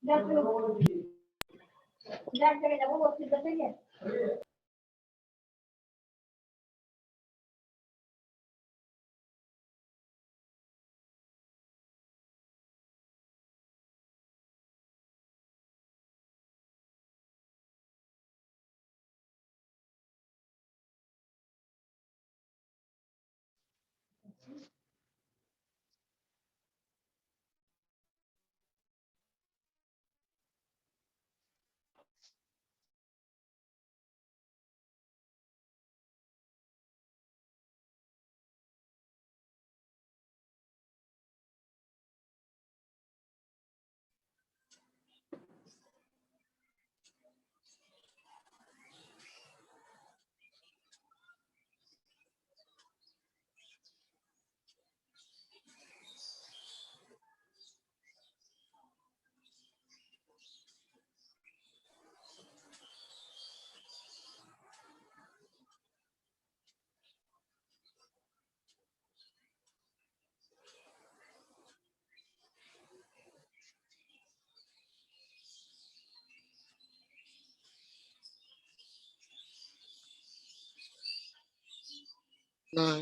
No,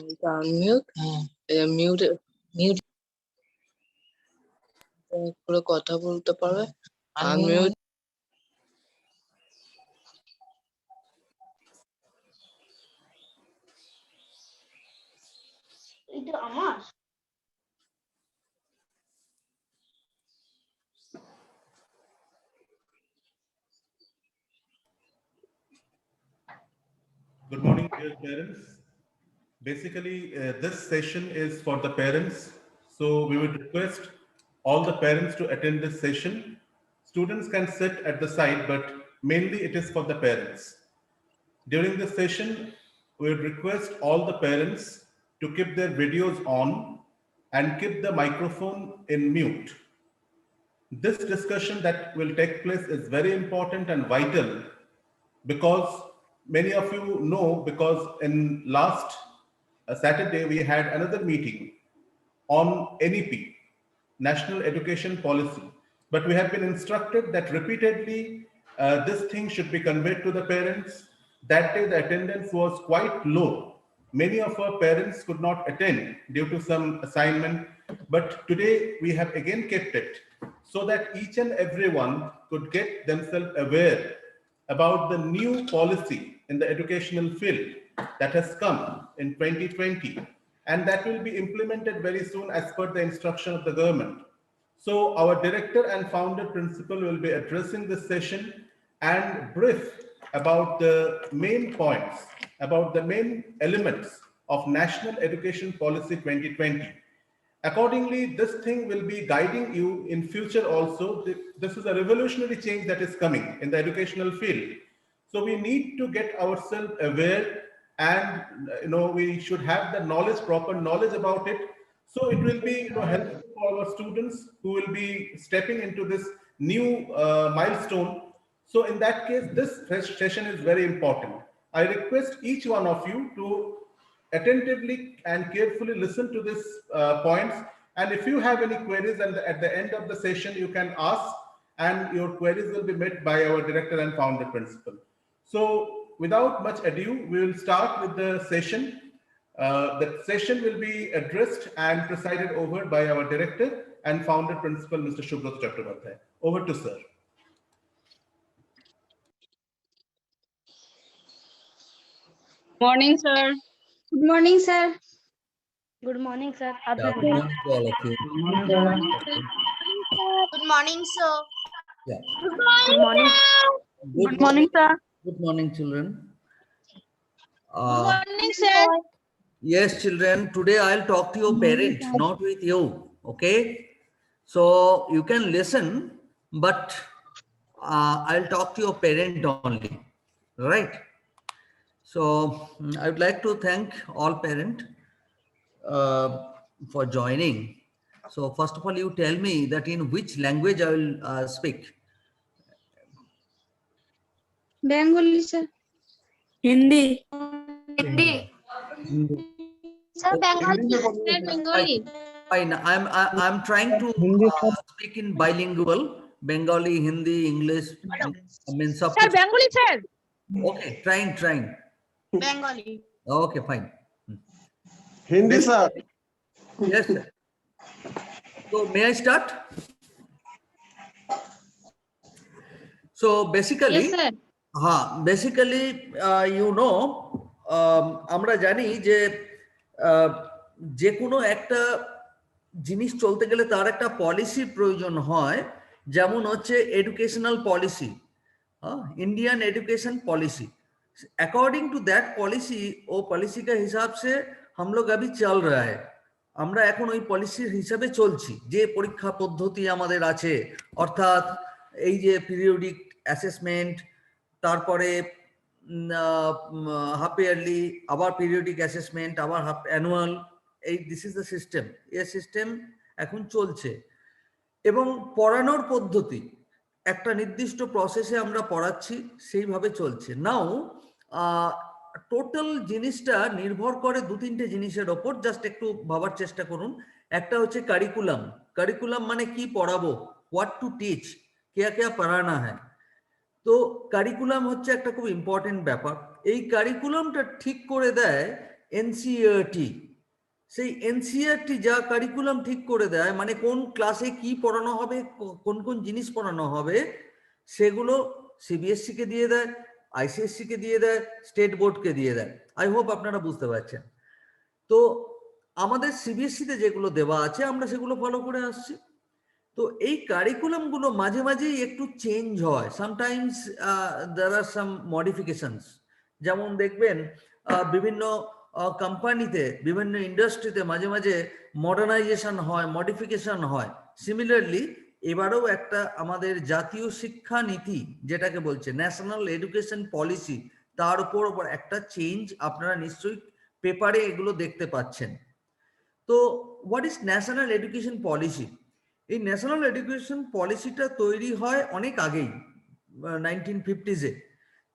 it's on mute. Mute. Mute. পুরো কথা বলতে পারবে আনমিউট এটা আমার Good morning, dear parents. Basically, this session is for the parents. So we would request all the parents to attend this session. Students can sit at the side, but mainly it is for the parents. During this session, we would request all the parents to keep their videos on and keep the microphone in mute. This discussion that will take place is very important and vital because many of you know, because in last Saturday we had another meeting on NEP, National Education Policy, but we have been instructed that repeatedly this thing should be conveyed to the parents. That day the attendance was quite low. Many of our parents could not attend due to some assignment, but today we have again kept it so that each and everyone could get themselves aware about the new policy in the educational field that has come in 2020 and that will be implemented very soon as per the instruction of the government. So our director and founder principal will be addressing this session and brief about the main points, about the main elements of National Education Policy 2020. Accordingly, this thing will be guiding you in future also. This is a revolutionary change that is coming in the educational field. So we need to get ourselves aware and we should have the knowledge, proper knowledge about it. So it will be helpful for our students who will be stepping into this new milestone. So in that case, this session is very important. I request each one of you to attentively and carefully listen to these points. And if you have any queries at the end of the session, you can ask and your queries will be met by our director and founder principal. So without much ado, we will start with the session. The session will be addressed and presided over by our director and founder principal, Mr. Shubhrata Chakrabarty. Over to sir. Morning, sir. Good morning, sir. Good morning, sir. Good morning to all of you. Good morning, sir. Yeah. Good morning. Good morning, sir. Good morning, children. Good morning, sir. Yes, children. Today I'll talk to your parent, not with you. Okay. So you can listen, but I'll talk to your parent only. Right. So I would like to thank all parents for joining. So first of all, you tell me that in which language I will speak. Bengali, sir. Hindi. Hindi. Sir, Bengali. Sir, Bengali. Fine. I'm trying to speak in bilingual, Bengali, Hindi, English, I mean, Sir, sub. Bengali, sir. Okay, trying. Bengali. Okay, fine. Hindi, sir. Yes, sir. So may I start? So basically, Yes, sir. basically, you know, আমরা জানি যে যে কোনো একটা জিনিস চলতে গেলে তার একটা পলিসির প্রয়োজন হয়, যেমন হচ্ছে educational policy, Indian education policy. According to that policy, वो पॉलिसी का हिसाब से हम लोग अभी चल रहा है। আমরা এখন ওই পলিসির হিসাবে চলছি, যে পরীক্ষা পদ্ধতি আমাদের আছে, অর্থাৎ এই যে পিরিয়ডিক অ্যাসেসমেন্ট, তারপরে হাফ ইয়ারলি, আবার পিরিয়ডিক অ্যাসেসমেন্ট, আবার হাফ অ্যানুয়াল, এই দিস ইজ দ্য সিস্টেম। এই সিস্টেম এখন চলছে এবং পড়ানোর পদ্ধতি একটা নির্দিষ্ট প্রসেসে আমরা পড়াচ্ছি, সেইভাবে চলছে। নাও টোটাল জিনিসটা নির্ভর করে দু তিনটে জিনিসের ওপর, জাস্ট একটু ভাবার চেষ্টা করুন। একটা হচ্ছে কারিকুলাম। কারিকুলাম মানে কি পড়াবো, হোয়াট টু টিচ, क्या क्या पढ़ाना है। তো কারিকুলাম হচ্ছে একটা খুব ইম্পর্টেন্ট ব্যাপার। এই কারিকুলামটা ঠিক করে দেয় এনসিইআরটি। সেই এনসিইআরটি যা কারিকুলাম ঠিক করে দেয়, মানে কোন ক্লাসে কি পড়ানো হবে, কোন কোন জিনিস পড়ানো হবে, সেগুলো সিবিএসসি কে দিয়ে দেয়, আইসিএসসি কে দিয়ে দেয়, স্টেট বোর্ডকে দিয়ে দেয়। আই হোপ আপনারা বুঝতে পারছেন। তো আমাদের সিবিএসসি তে যেগুলো দেওয়া আছে আমরা সেগুলো ফলো করে আসছি। তো এই কারিকুলামগুলো মাঝে মাঝেই একটু চেঞ্জ হয়, sometimes there R some modifications. যেমন দেখবেন বিভিন্ন কোম্পানিতে, বিভিন্ন ইন্ডাস্ট্রিতে মাঝে মাঝে মডার্নাইজেশন হয়, মডিফিকেশন হয়। সিমিলারলি এবারেও একটা আমাদের জাতীয় শিক্ষা নীতি যেটাকে বলছে ন্যাশনাল এডুকেশন পলিসি, তার উপর একটা চেঞ্জ আপনারা নিশ্চয়ই পেপারে এগুলো দেখতে পাচ্ছেন। তো what is national education policy? এই ন্যাশনাল এডুকেশন পলিসিটা তৈরি হয় অনেক আগেই, 1950s-এ।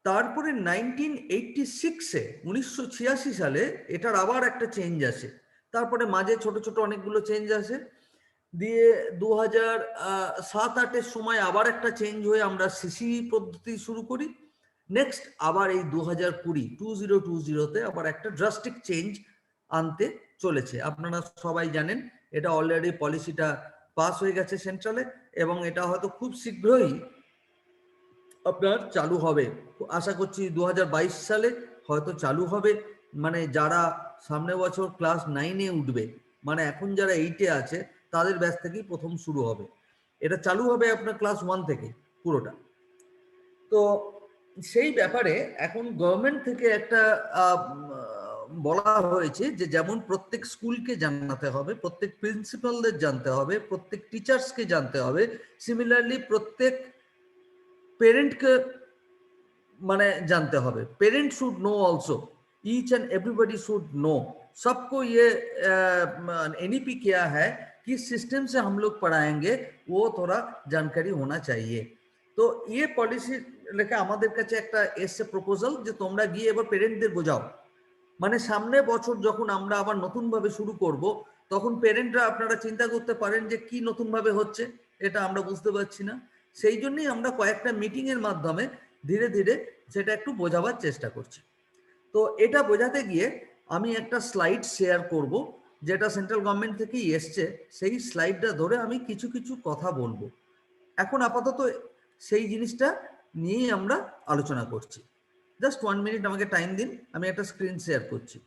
তারপরে 1986-এ, 1986 সালে এটার আবার একটা চেঞ্জ আসে। তারপরে মাঝে ছোট ছোট অনেকগুলো চেঞ্জ আসে, দিয়ে 2007-08-এর সময় আবার একটা চেঞ্জ হয়ে আমরা সিসি পদ্ধতি শুরু করি। নেক্সট আবার এই 2020-তে আবার একটা ড্রাস্টিক চেঞ্জ আনতে চলেছে। আপনারা সবাই জানেন এটা অলরেডি পলিসিটা পাস হয়ে গেছে সেন্ট্রালে, এবং এটা হয়তো খুব শীঘ্রই আপনার চালু হবে। আশা করছি 2022 সালে হয়তো চালু হবে। মানে যারা সামনে বছর ক্লাস 9-এ উঠবে, মানে এখন যারা 8-এ আছে তাদের ব্যাচ থেকেই প্রথম শুরু হবে। এটা চালু হবে আপনার ক্লাস 1 থেকে পুরোটা। তো সেই ব্যাপারে এখন গভর্নমেন্ট থেকে একটা বলা হয়েছে যে যেমন প্রত্যেক স্কুলকে জানাতে হবে, প্রত্যেক প্রিন্সিপালদের জানতে হবে, প্রত্যেক টিচার্সকে জানতে হবে, সিমিলারলি প্রত্যেক পেরেন্টকে মানে জানতে হবে। Parent should know also, each and everybody should know. सबको ये एनईपी क्या है, किस सिस्टम से हम लोग पढ़ाएंगे, वो थोड़ा जानकारी होना चाहिए। তো ये পলিসি লেখা আমাদের কাছে একটা এসে প্রপোজাল যে তোমরা গিয়ে এবার পেরেন্টদের বোঝাও। মানে সামনে বছর যখন আমরা আবার নতুন ভাবে শুরু করব, তখন পেরেন্টরা আপনারা চিন্তা করতে পারেন যে কি নতুন ভাবে হচ্ছে, এটা আমরা বুঝতে পারছি না। সেই জন্যই আমরা কয়েকটা মিটিং এর মাধ্যমে ধীরে ধীরে সেটা একটু বোঝাবার চেষ্টা করছি। তো এটা বোঝাতে গিয়ে আমি একটা স্লাইড শেয়ার করব, যেটা সেন্ট্রাল গভর্নমেন্ট থেকেই এসছে। সেই স্লাইডটা ধরে আমি কিছু কিছু কথা বলবো। এখন আপাতত সেই জিনিসটা নিয়েই আমরা আলোচনা করছি। জাস্ট 1 মিনিট আমাকে টাইম দিন, আমি একটা স্ক্রিন শেয়ার করছি।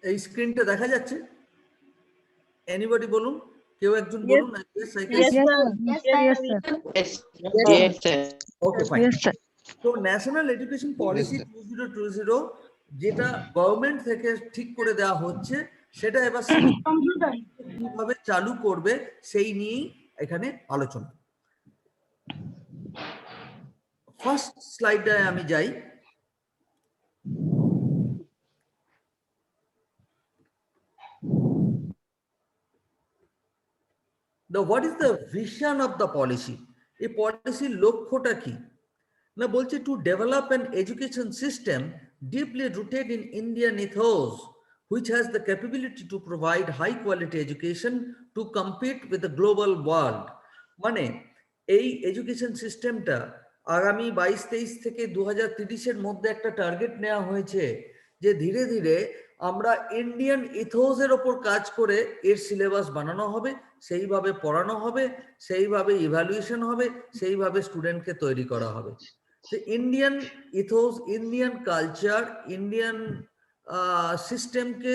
এই স্ক্রিনটা দেখা যাচ্ছে? এনিবডি বলুন, কেউ একজন বলুন। ওকে, ফাইন। তো ন্যাশনাল এডুকেশন পলিসি 2020 যেটা গভর্নমেন্ট থেকে ঠিক করে দেওয়া হচ্ছে, সেটা এবার কিভাবে চালু করবে সেই নিয়েই এখানে আলোচনা। ফার্স্ট স্লাইডে আমি যাই। What is the vision of the policy? এই পলিসির লক্ষ্যটা কি? না বলছে to develop an education system deeply rooted in Indian ethos, which has the capability to provide high quality education to compete with the global world. মানে এই education সিস্টেমটা আগামী 22-23 থেকে 2030-এর মধ্যে একটা টার্গেট নেওয়া হয়েছে যে ধীরে ধীরে আমরা ইন্ডিয়ান ইথোসের ওপর কাজ করে এর সিলেবাস বানানো হবে, সেইভাবে পড়ানো হবে, সেইভাবে ইভ্যালুয়েশন হবে, সেইভাবে স্টুডেন্টকে তৈরি করা হবে। তো Indian ethos, Indian culture, Indian সিস্টেমকে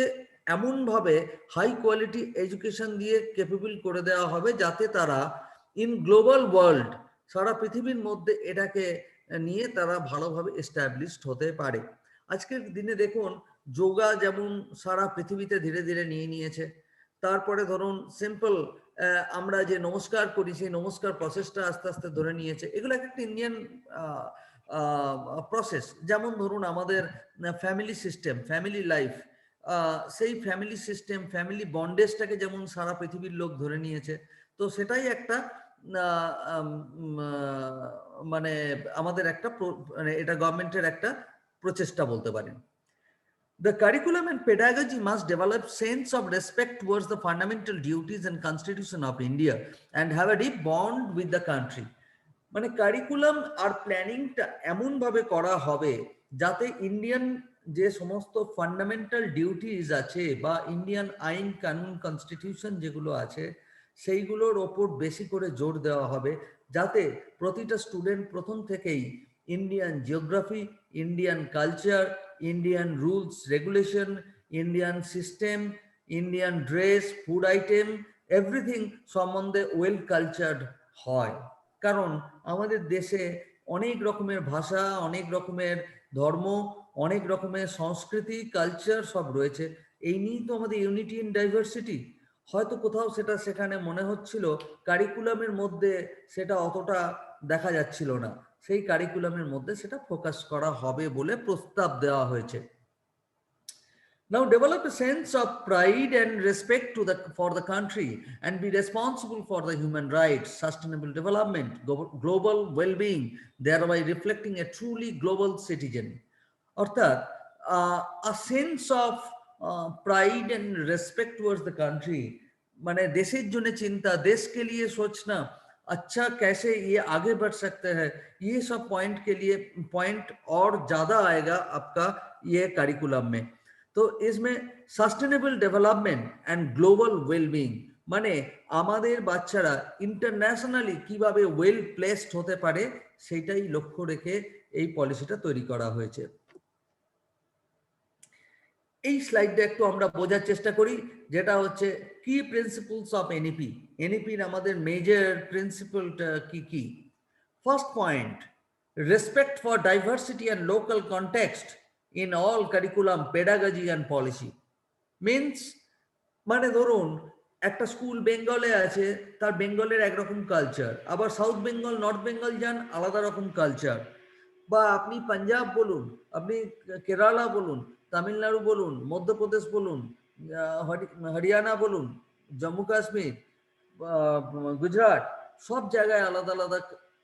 এমনভাবে হাই কোয়ালিটি এডুকেশন দিয়ে ক্যাপেবল করে দেওয়া হবে যাতে তারা ইন গ্লোবাল ওয়ার্ল্ড, সারা পৃথিবীর মধ্যে এটাকে নিয়ে তারা ভালোভাবে এস্টাবলিশড হতে পারে। আজকের দিনে দেখুন যোগা যেমন সারা পৃথিবীতে ধীরে ধীরে নিয়ে নিয়েছে। তারপরে ধরুন সিম্পল আমরা যে নমস্কার করি সেই নমস্কার প্রসেসটা আস্তে আস্তে ধরে নিয়েছে। এগুলো একটা ইন্ডিয়ান প্রসেস। যেমন ধরুন আমাদের ফ্যামিলি সিস্টেম, ফ্যামিলি লাইফ, সেই ফ্যামিলি সিস্টেম, ফ্যামিলি বন্ডেজটাকে যেমন সারা পৃথিবীর লোক ধরে নিয়েছে, তো সেটাই একটা মানে আমাদের একটা মানে এটা গভর্নমেন্টের একটা প্রচেষ্টা বলতে পারেন। The curriculum and pedagogy must develop sense of respect towards the fundamental duties and constitution of India and have a deep bond with the country. মানে কারিকুলাম আর প্ল্যানিংটা এমন ভাবে করা হবে যাতে ইন্ডিয়ান যে সমস্ত ফান্ডামেন্টাল ডিউটিস আছে বা ইন্ডিয়ান আইন কানুন কনস্টিটিউশন যেগুলো আছে সেইগুলোর ওপর বেশি করে জোর দেওয়া হবে, যাতে প্রতিটা স্টুডেন্ট প্রথম থেকেই Indian geography, Indian culture, Indian rules regulation, Indian system, Indian dress, food item, everything সম্বন্ধে ওয়েল কালচার্ড হয়। কারণ আমাদের দেশে অনেক রকমের ভাষা, অনেক রকমের ধর্ম, অনেক রকমের সংস্কৃতি, কালচার সব রয়েছে। এই নিয়েই তো আমাদের ইউনিটি ইন ডাইভার্সিটি। হয়তো কোথাও সেটা সেখানে মনে হচ্ছিল কারিকুলামের মধ্যে সেটা অতটা দেখা যাচ্ছিল না, সেই কারিকুলামের মধ্যে সেটা ফোকাস করা হবে বলে প্রস্তাব দেওয়া হয়েছে। Now develop a sense of pride and respect for the country and be responsible for the human rights, sustainable development, global well-being, thereby reflecting a truly global citizen. অর্থাৎ a sense of pride and respect towards the country, মানে দেশের জন্য চিন্তা, देश के लिए सोचना, अच्छा कैसे ये आगे बढ़ सकते हैं, ये सब पॉइंट के लिए पॉइंट और ज्यादा आएगा आपका ये करिकुलम में। तो इसमें sustainable development and global wellbeing, মানে আমাদের বাচ্চারা ইন্টারন্যাশনালি কিভাবে ওয়েল প্লেসড হতে পারে সেটাই লক্ষ্য রেখে এই পলিসিটা তৈরি করা হয়েছে। এই স্লাইডটা একটু আমরা বোঝার চেষ্টা করি, যেটা হচ্ছে কি প্রিন্সিপলস অফ এনইপি। এনইপির আমাদের মেজর প্রিন্সিপলটা কি কি? First point, respect for diversity and local context in all curriculum, pedagogy and policy. Means মানে ধরুন একটা স্কুল বেঙ্গলে আছে, তার বেঙ্গলের একরকম কালচার, আবার সাউথ বেঙ্গল, নর্থ বেঙ্গল যান, আলাদা রকম কালচার। বা আপনি পাঞ্জাব বলুন, আপনি কেরালা বলুন, তামিলনাড়ু বলুন, মধ্যপ্রদেশ বলুন, হরিয়ানা বলুন, জম্মু কাশ্মীর, গুজরাট, সব জায়গায় আলাদা আলাদা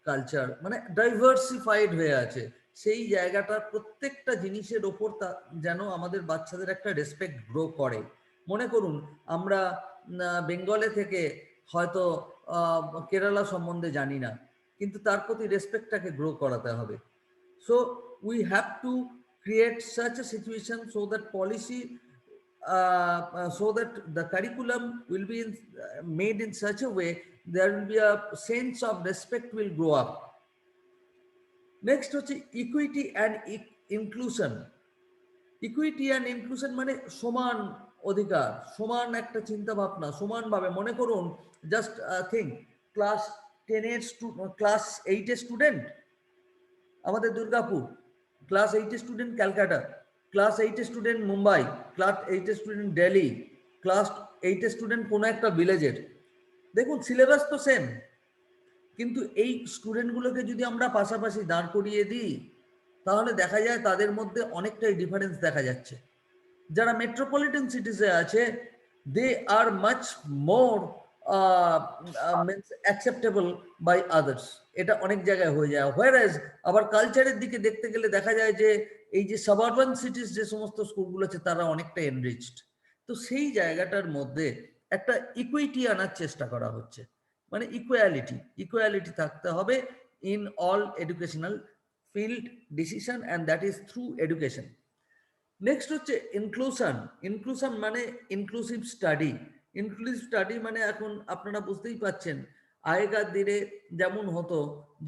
কালচার, মানে ডাইভার্সিফাইড হয়ে আছে। সেই জায়গাটার প্রত্যেকটা জিনিসের ওপর যেন আমাদের বাচ্চাদের একটা রেসপেক্ট গ্রো করে। মনে করুন আমরা বেঙ্গলে থেকে হয়তো কেরালা সম্বন্ধে জানি না, কিন্তু তার প্রতি রেসপেক্টটাকে গ্রো করাতে হবে। So we have to create such a situation so that policy so that the curriculum will be made in such a way there will be a sense of respect will grow up. Next হচ্ছে equity and inclusion. Equity and inclusion মানে সমান অধিকার, সমান একটা চিন্তা ভাবনা, সমানভাবে। মনে করুন জাস্ট থিঙ্ক, ক্লাস 10-এর ক্লাস 8-এর স্টুডেন্ট আমাদের দুর্গাপুর, ক্লাস 8-এর স্টুডেন্ট ক্যালকাটা, ক্লাস 8-এর স্টুডেন্ট মুম্বাই, ক্লাস 8-এর স্টুডেন্ট দিল্লি, ক্লাস 8-এর স্টুডেন্ট কোনো একটা ভিলেজের। দেখুন সিলেবাস তো সেম, কিন্তু এই স্টুডেন্টগুলোকে যদি আমরা পাশাপাশি দাঁড় করিয়ে দিই তাহলে দেখা যায় তাদের মধ্যে অনেকটাই ডিফারেন্স দেখা যাচ্ছে। যারা মেট্রোপলিটন সিটিসে আছে they are much more acceptable by others, এটা অনেক জায়গায় হয়ে যায়। হোয়ারএজ আবার কালচারের দিকে দেখতে গেলে দেখা যায় যে এই যে সাবারবান সিটিস যে সমস্ত স্কুলগুলো আছে তারা অনেকটা এনরিচড। তো সেই জায়গাটার মধ্যে একটা ইকুইটি আনার চেষ্টা করা হচ্ছে, মানে ইকুয়ালিটি থাকতে হবে in all educational field decision, and that is through education. Next হচ্ছে ইনক্লুশন মানে ইনক্লুসিভ স্টাডি মানে এখন আপনারা বুঝতেই পাচ্ছেন, আগেকার দিনে যেমন হতো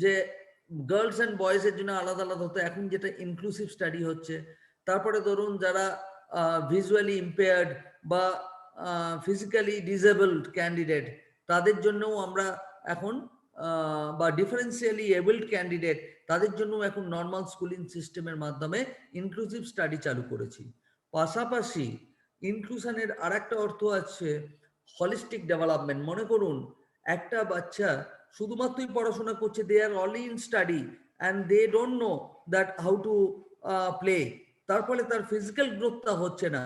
যে গার্লস অ্যান্ড বয়েজের জন্য আলাদা আলাদা হতো, এখন যেটা ইনক্লুসিভ স্টাডি হচ্ছে। তারপরে ধরুন যারা ভিজুয়ালি ইম্পেয়ার্ড বা ফিজিক্যালি ডিসেবলড ক্যান্ডিডেট, তাদের জন্যও আমরা এখন বা ডিফারেন্সিয়ালি এবলড ক্যান্ডিডেট, তাদের জন্য এখন নর্মাল স্কুলিং সিস্টেমের মাধ্যমে ইনক্লুসিভ স্টাডি চালু করেছি। পাশাপাশি ইনক্লুশনের আর একটা অর্থ আছে হলিস্টিক ডেভেলপমেন্ট। মনে করুন একটা বাচ্চা শুধুমাত্রই পড়াশোনা করছে, they are only in study and they don't know that how to play, তার ফলে তার ফিজিক্যাল গ্রোথটা হচ্ছে না।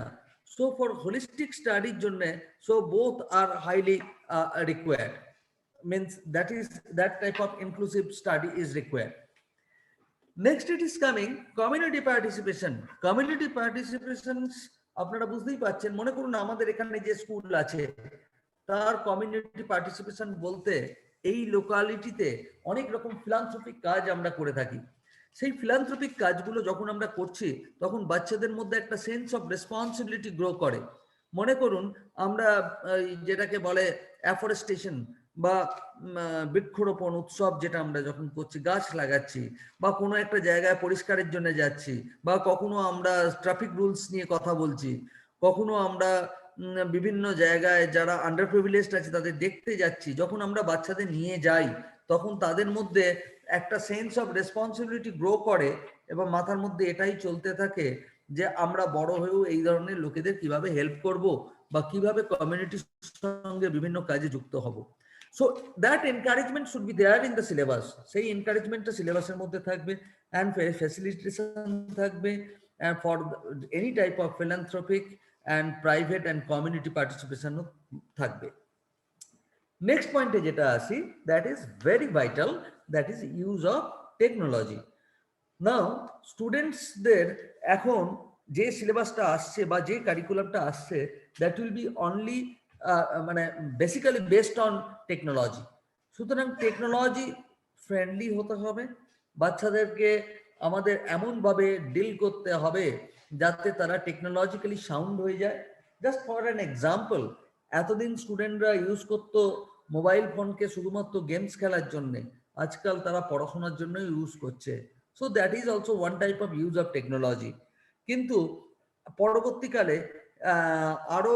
সো ফর হোলিস্টিক স্টাডির জন্য so both are highly required, means that type of inclusive study is required. Next it is coming community participation. Community participations আপনারা বুঝতেই পাচ্ছেন, মনে করুন আমাদের এখানে যে স্কুল আছে তার কমিউনিটি পার্টিসিপেশন বলতে এই লোকালিটিতে অনেক রকম ফিলান্থ্রপিক কাজ আমরা করে থাকি। সেই ফিলান্থ্রপিক কাজগুলো যখন আমরা করছি তখন বাচ্চাদের মধ্যে একটা সেন্স অফ রেসপন্সিবিলিটি গ্রো করে। মনে করুন আমরা যেটাকে বলে অ্যাফরেস্টেশন বা বৃক্ষরোপণ উৎসব, যেটা আমরা যখন করছি, গাছ লাগাচ্ছি, বা কোনো একটা জায়গায় পরিষ্কারের জন্য যাচ্ছি, বা কখনো আমরা ট্রাফিক রুলস নিয়ে কথা বলছি, কখনো আমরা বিভিন্ন জায়গায় যারা আন্ডার প্রিভিলেজড আছে তাদের দেখতে যাচ্ছি, যখন আমরা বাচ্চাদের নিয়ে যাই তখন তাদের মধ্যে একটা সেন্স অফ রেসপন্সিবিলিটি গ্রো করে এবং মাথার মধ্যে এটাই চলতে থাকে যে আমরা বড় হয়েও এই ধরনের লোকেদের কিভাবে হেল্প করব বা কিভাবে কমিউনিটির সঙ্গে বিভিন্ন কাজে যুক্ত হব। So that encouragement should be there in the syllabus. সেই এনকারেজমেন্টটা সিলেবাসের মধ্যে থাকবে, and facilitation থাকবে and for any type of philanthropic and private and community participation থাকবে। নেক্সট পয়েন্টে যেটা আসি, that is very vital, that is use of technology. Now স্টুডেন্টসদের এখন যে সিলেবাসটা আসছে বা যে কারিকুলামটা আসছে, that will be only মানে বেসিক্যালি বেসড অন টেকনোলজি। সুতরাং টেকনোলজি ফ্রেন্ডলি হতে হবে, বাচ্চাদেরকে আমাদের এমনভাবে ডিল করতে হবে যাতে তারা টেকনোলজিক্যালি সাউন্ড হয়ে যায়। জাস্ট ফর অ্যান এক্সাম্পল, এতদিন স্টুডেন্টরা ইউজ করতো মোবাইল ফোনকে শুধুমাত্র গেমস খেলার জন্য, আজকাল তারা পড়াশোনার জন্য ইউজ করছে। So that is also one type of use of technology. কিন্তু পরবর্তীকালে আরো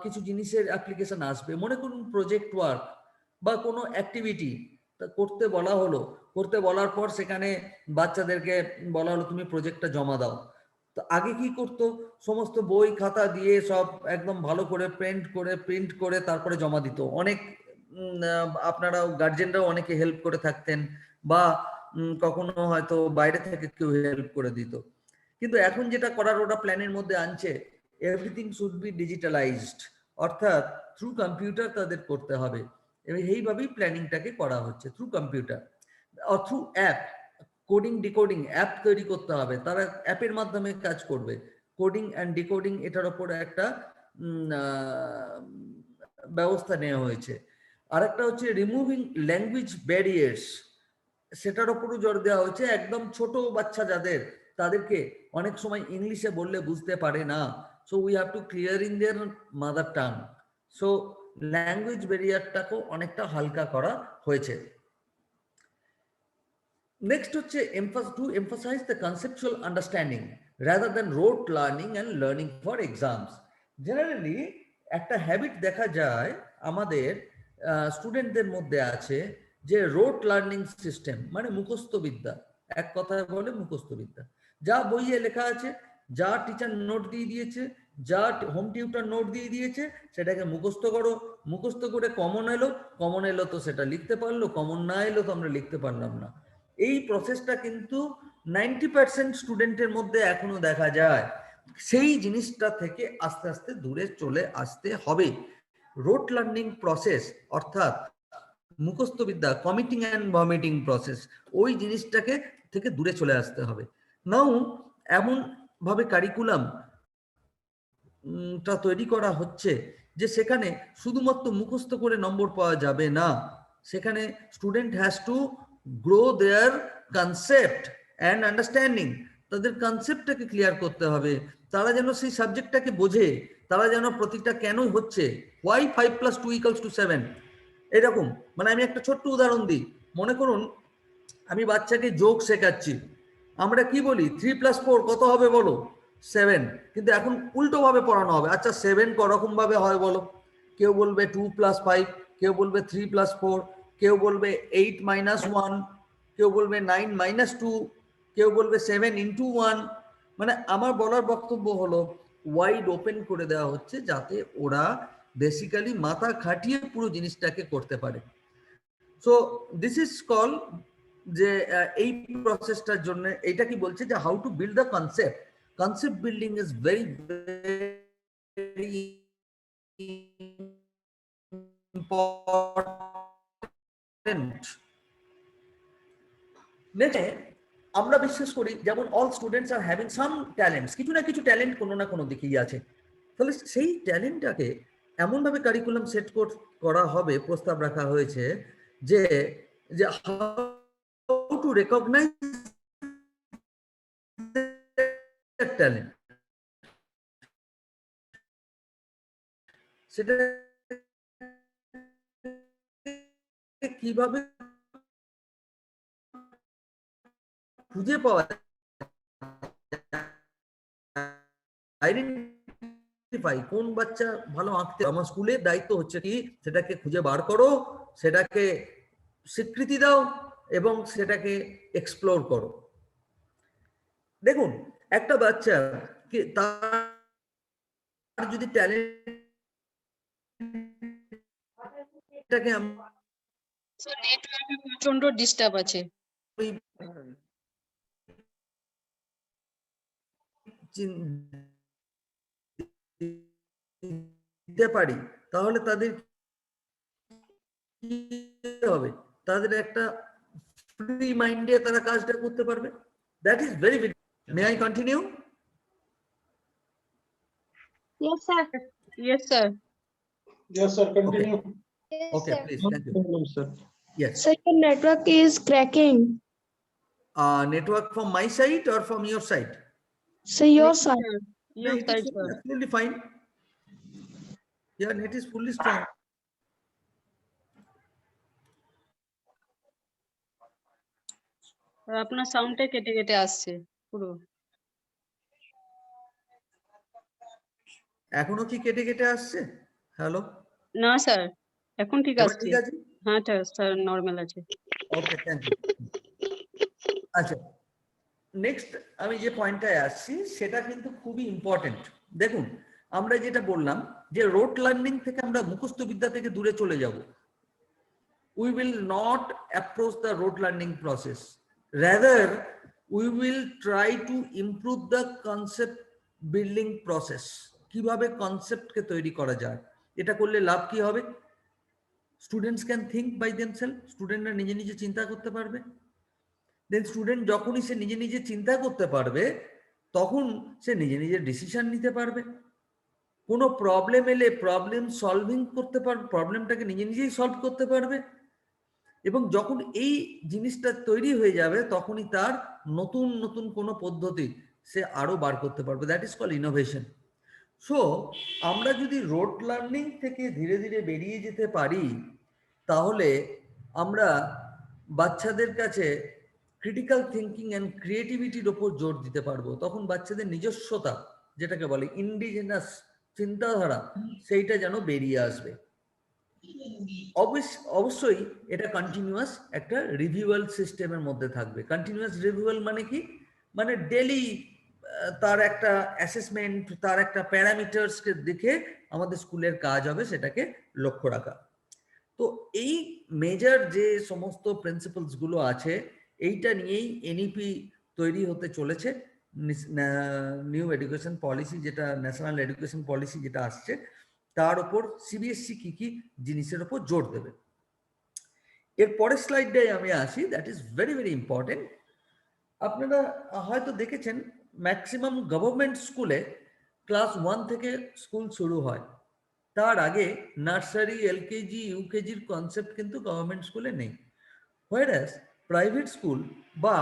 কিছু জিনিসের অ্যাপ্লিকেশন আসবে। মনে করুন প্রজেক্ট ওয়ার্ক বা কোনো অ্যাক্টিভিটি করতে বলা হলো, করতে বলার পর সেখানে বাচ্চাদেরকে বলা হলো তুমি প্রজেক্টটা জমা দাও। তো আগে কি করতো, সমস্ত বই খাতা দিয়ে সব একদম ভালো করে প্রিন্ট করে তারপরে জমা দিত। অনেক আপনারা গার্জেনরাও অনেকে হেল্প করে থাকতেন, বা কখনো হয়তো বাইরে থেকে কেউ হেল্প করে দিত। কিন্তু এখন যেটা করার ওরা প্ল্যানের মধ্যে আনছে, এভরিথিং শুড বি ডিজিটালাইজড, অর্থাৎ থ্রু কম্পিউটার তাদের করতে হবে। এবং এইভাবেই প্ল্যানিংটাকে করা হচ্ছে, থ্রু কম্পিউটার আর through app. Coding decoding app তৈরি করতে হবে, তারা অ্যাপের মাধ্যমে কাজ করবে। কোডিং অ্যান্ড ডিকোডিং এটার উপর একটা ব্যবস্থা নেওয়া হয়েছে। আরেকটা হচ্ছে রিমুভিং ল্যাঙ্গুয়েজ ব্যারিয়ার্স, সেটার উপরও জোর দেওয়া হয়েছে। একদম ছোট বাচ্চা যাদের, তাদেরকে অনেক সময় ইংলিশে বললে বুঝতে পারে না, so we have to clear in their mother tongue. So language ব্যারিয়ারটাকেও অনেকটা হালকা করা হয়েছে। নেক্সট হচ্ছে to emphasise the conceptual understanding rather than rote learning and learning for exams. Generally একটা হ্যাবিট দেখা যায় আমাদের স্টুডেন্টদের মধ্যে আছে যে রোট লার্নিং সিস্টেম, মানে মুখস্থ বিদ্যা। এক কথায় বলে মুখস্থ বিদ্যা, যা বইয়ে লেখা আছে, যা টিচার নোট দিয়ে দিয়েছে, যা হোম টিউটার নোট দিয়ে দিয়েছে, সেটাকে মুখস্থ করো। মুখস্থ করে কমন এলো তো সেটা লিখতে পারলো, কমন না এলো তো আমরা লিখতে পারলাম না। এই প্রসেসটা কিন্তু 90% স্টুডেন্টের মধ্যে এখনো দেখা যায়। সেই জিনিসটা থেকে আস্তে আস্তে দূরে চলে আসতে হবে। রোট লার্নিং প্রসেস অর্থাৎ মুখস্থ বিদ্যা, কমিটিং অ্যান্ড ভমিটিং প্রসেস, ওই জিনিসটাকে থেকে দূরে চলে আসতে হবে। নাও এমন ভাবে কারিকুলাম টা তৈরি করা হচ্ছে যে সেখানে শুধুমাত্র মুখস্থ করে নম্বর পাওয়া যাবে না, সেখানে student has to grow their concept and understanding. তাদের কনসেপ্টটাকে ক্লিয়ার করতে হবে, তারা যেন সেই সাবজেক্টটাকে বোঝে, তারা যেন প্রতিটা কেন হচ্ছে, why 5 + 2 = 7, এরকম। মানে আমি একটা ছোট্ট উদাহরণ দিই। মনে করুন আমি বাচ্চাকে যোগ শেখাচ্ছি, আমরা কি বলি 3 + 4 কত হবে বলো, 7, কিন্তু এখন উল্টো ভাবে পড়ানো হবে। আচ্ছা 7 করকম ভাবে হয় বলো? কেউ বলবে 2 + 5, কেউ বলবে 3 + 4, কেউ বলবে 8 - 1, কেউ বলবে 9 - 2, কেউ বলবে 7 × 1। মানে আমার বলার বক্তব্য হলো ওয়াইড ওপেন করে দেওয়া হচ্ছে যাতে ওরা বেসিক্যালি মাথা খাটিয়ে পুরো জিনিসটাকে করতে পারে। সো দিস ইজ কল যে এই প্রসেসটার জন্য এটা কি বলছে যে how to build the concept. Concept building is very very important. Next আমরা বিশ্বাস করি যেমন all students are having some talents, কিছু না কিছু ট্যালেন্ট কোনো না কোনো দিকেই আছে। তাহলে সেই ট্যালেন্টটাকে এমনভাবে কারিকুলাম সেট করা হবে, প্রস্তাব রাখা হয়েছে যে যে হাউ টু রেকগনাইজ ট্যালেন্ট, সেটা কিভাবে খুঁজে পাওয়া যায়, আইডেন্টিফাই কোন বাচ্চা ভালো আঁকতে, আমার স্কুলের দায়িত্ব হচ্ছে কি সেটাকে খুঁজে বার করো, সেটাকে স্বীকৃতি দাও এবং সেটাকে এক্সপ্লোর করো। দেখুন একটা বাচ্চা তার যদি ট্যালেন্টটাকে প্রচন্ড ডিস্টার্ব আছে। দিতে পারি তাহলে তাদের কি হবে, তাদের একটা ফ্রি মাইন্ডে তারা কাজটা করতে পারবে। That is very very. May I continue? Yes, sir. Yes, sir. Yes, sir. Continue. Okay, please. Thank you. Sir. Yes. Sir, your network is cracking. Network from my side or from your side? So your side. Your No, it side, is sir. absolutely fine. Your net is fully strong. আপনার সাউন্ডটা কেটে কেটে আসছে পুরো। এখনো কি কেটে কেটে আসছে? হ্যালো, না স্যার, এখন ঠিক এবার আছে। ঠিক আছে? হ্যাঁ স্যার, নরমাল আছে। ওকে, থ্যাংক ইউ। আচ্ছা, নেক্সট আমি যে পয়েন্টটায় আসছি সেটা কিন্তু খুবই ইম্পর্টেন্ট। দেখুন আমরা যেটা বললাম যে রোট লার্নিং থেকে আমরা মুখস্থ বিদ্যা থেকে দূরে চলে যাব। We will not approach the rote learning process. Rather, we will try to improve the concept building process. কিভাবে কনসেপ্টকে তৈরি করা যায়, এটা করলে লাভ কি হবে? Students can think by themselves, স্টুডেন্টরা নিজে নিজে চিন্তা করতে পারবে। দেন স্টুডেন্ট যখনই সে নিজে নিজে চিন্তা করতে পারবে তখন সে নিজে নিজে ডিসিশন নিতে পারবে। কোনো প্রবলেম এলে প্রবলেম সলভিং করতে পারবে, প্রবলেমটাকে নিজে নিজেই সলভ করতে পারবে। এবং যখন এই জিনিসটা তৈরি হয়ে যাবে তখনই তার নতুন নতুন কোনো পদ্ধতি সে আরো বার করতে পারবে। That is call innovation. So আমরা যদি রোট লার্নিং থেকে ধীরে ধীরে বেরিয়ে যেতে পারি তাহলে আমরা বাচ্চাদের কাছে ক্রিটিক্যাল থিঙ্কিং অ্যান্ড ক্রিয়েটিভিটির ওপর জোর দিতে পারবো। তখন বাচ্চাদের নিজস্বতা, যেটাকে বলে ইন্ডিজিনাস চিন্তাধারা, সেইটা যেন বেরিয়ে আসবে। অবশ্যই এটা কন্টিনিউয়াস একটা রিভিউয়াল সিস্টেমের মধ্যে থাকবে। কন্টিনিউয়াস রিভিউয়াল মানে কি? মানে ডেলি তার একটা অ্যাসেসমেন্ট, তার একটা প্যারামিটার্সকে দেখে আমাদের স্কুলের কাজ হবে সেটাকে লক্ষ্য রাখা। তো এই মেজর যে সমস্ত প্রিন্সিপালস গুলো আছে এইটা নিয়েই এনইপি তৈরি হতে চলেছে। নিউ এডুকেশন পলিসি, যেটা ন্যাশনাল এডুকেশন পলিসি যেটা আসছে, তার উপর সিবিএসসি কি কি জিনিসের উপর জোর দেবে। এর পরের স্লাইডটাই আমি আসি, that is very very important. আপনারা হয়তো দেখেছেন ম্যাক্সিমাম গভর্নমেন্ট স্কুলে ক্লাস 1 থেকে স্কুল শুরু হয়। তার আগে নার্সারি, এলকেজি, ইউকেজির কনসেপ্ট কিন্তু গভর্নমেন্ট স্কুলে নেই। হোয়ারাস প্রাইভেট স্কুল বা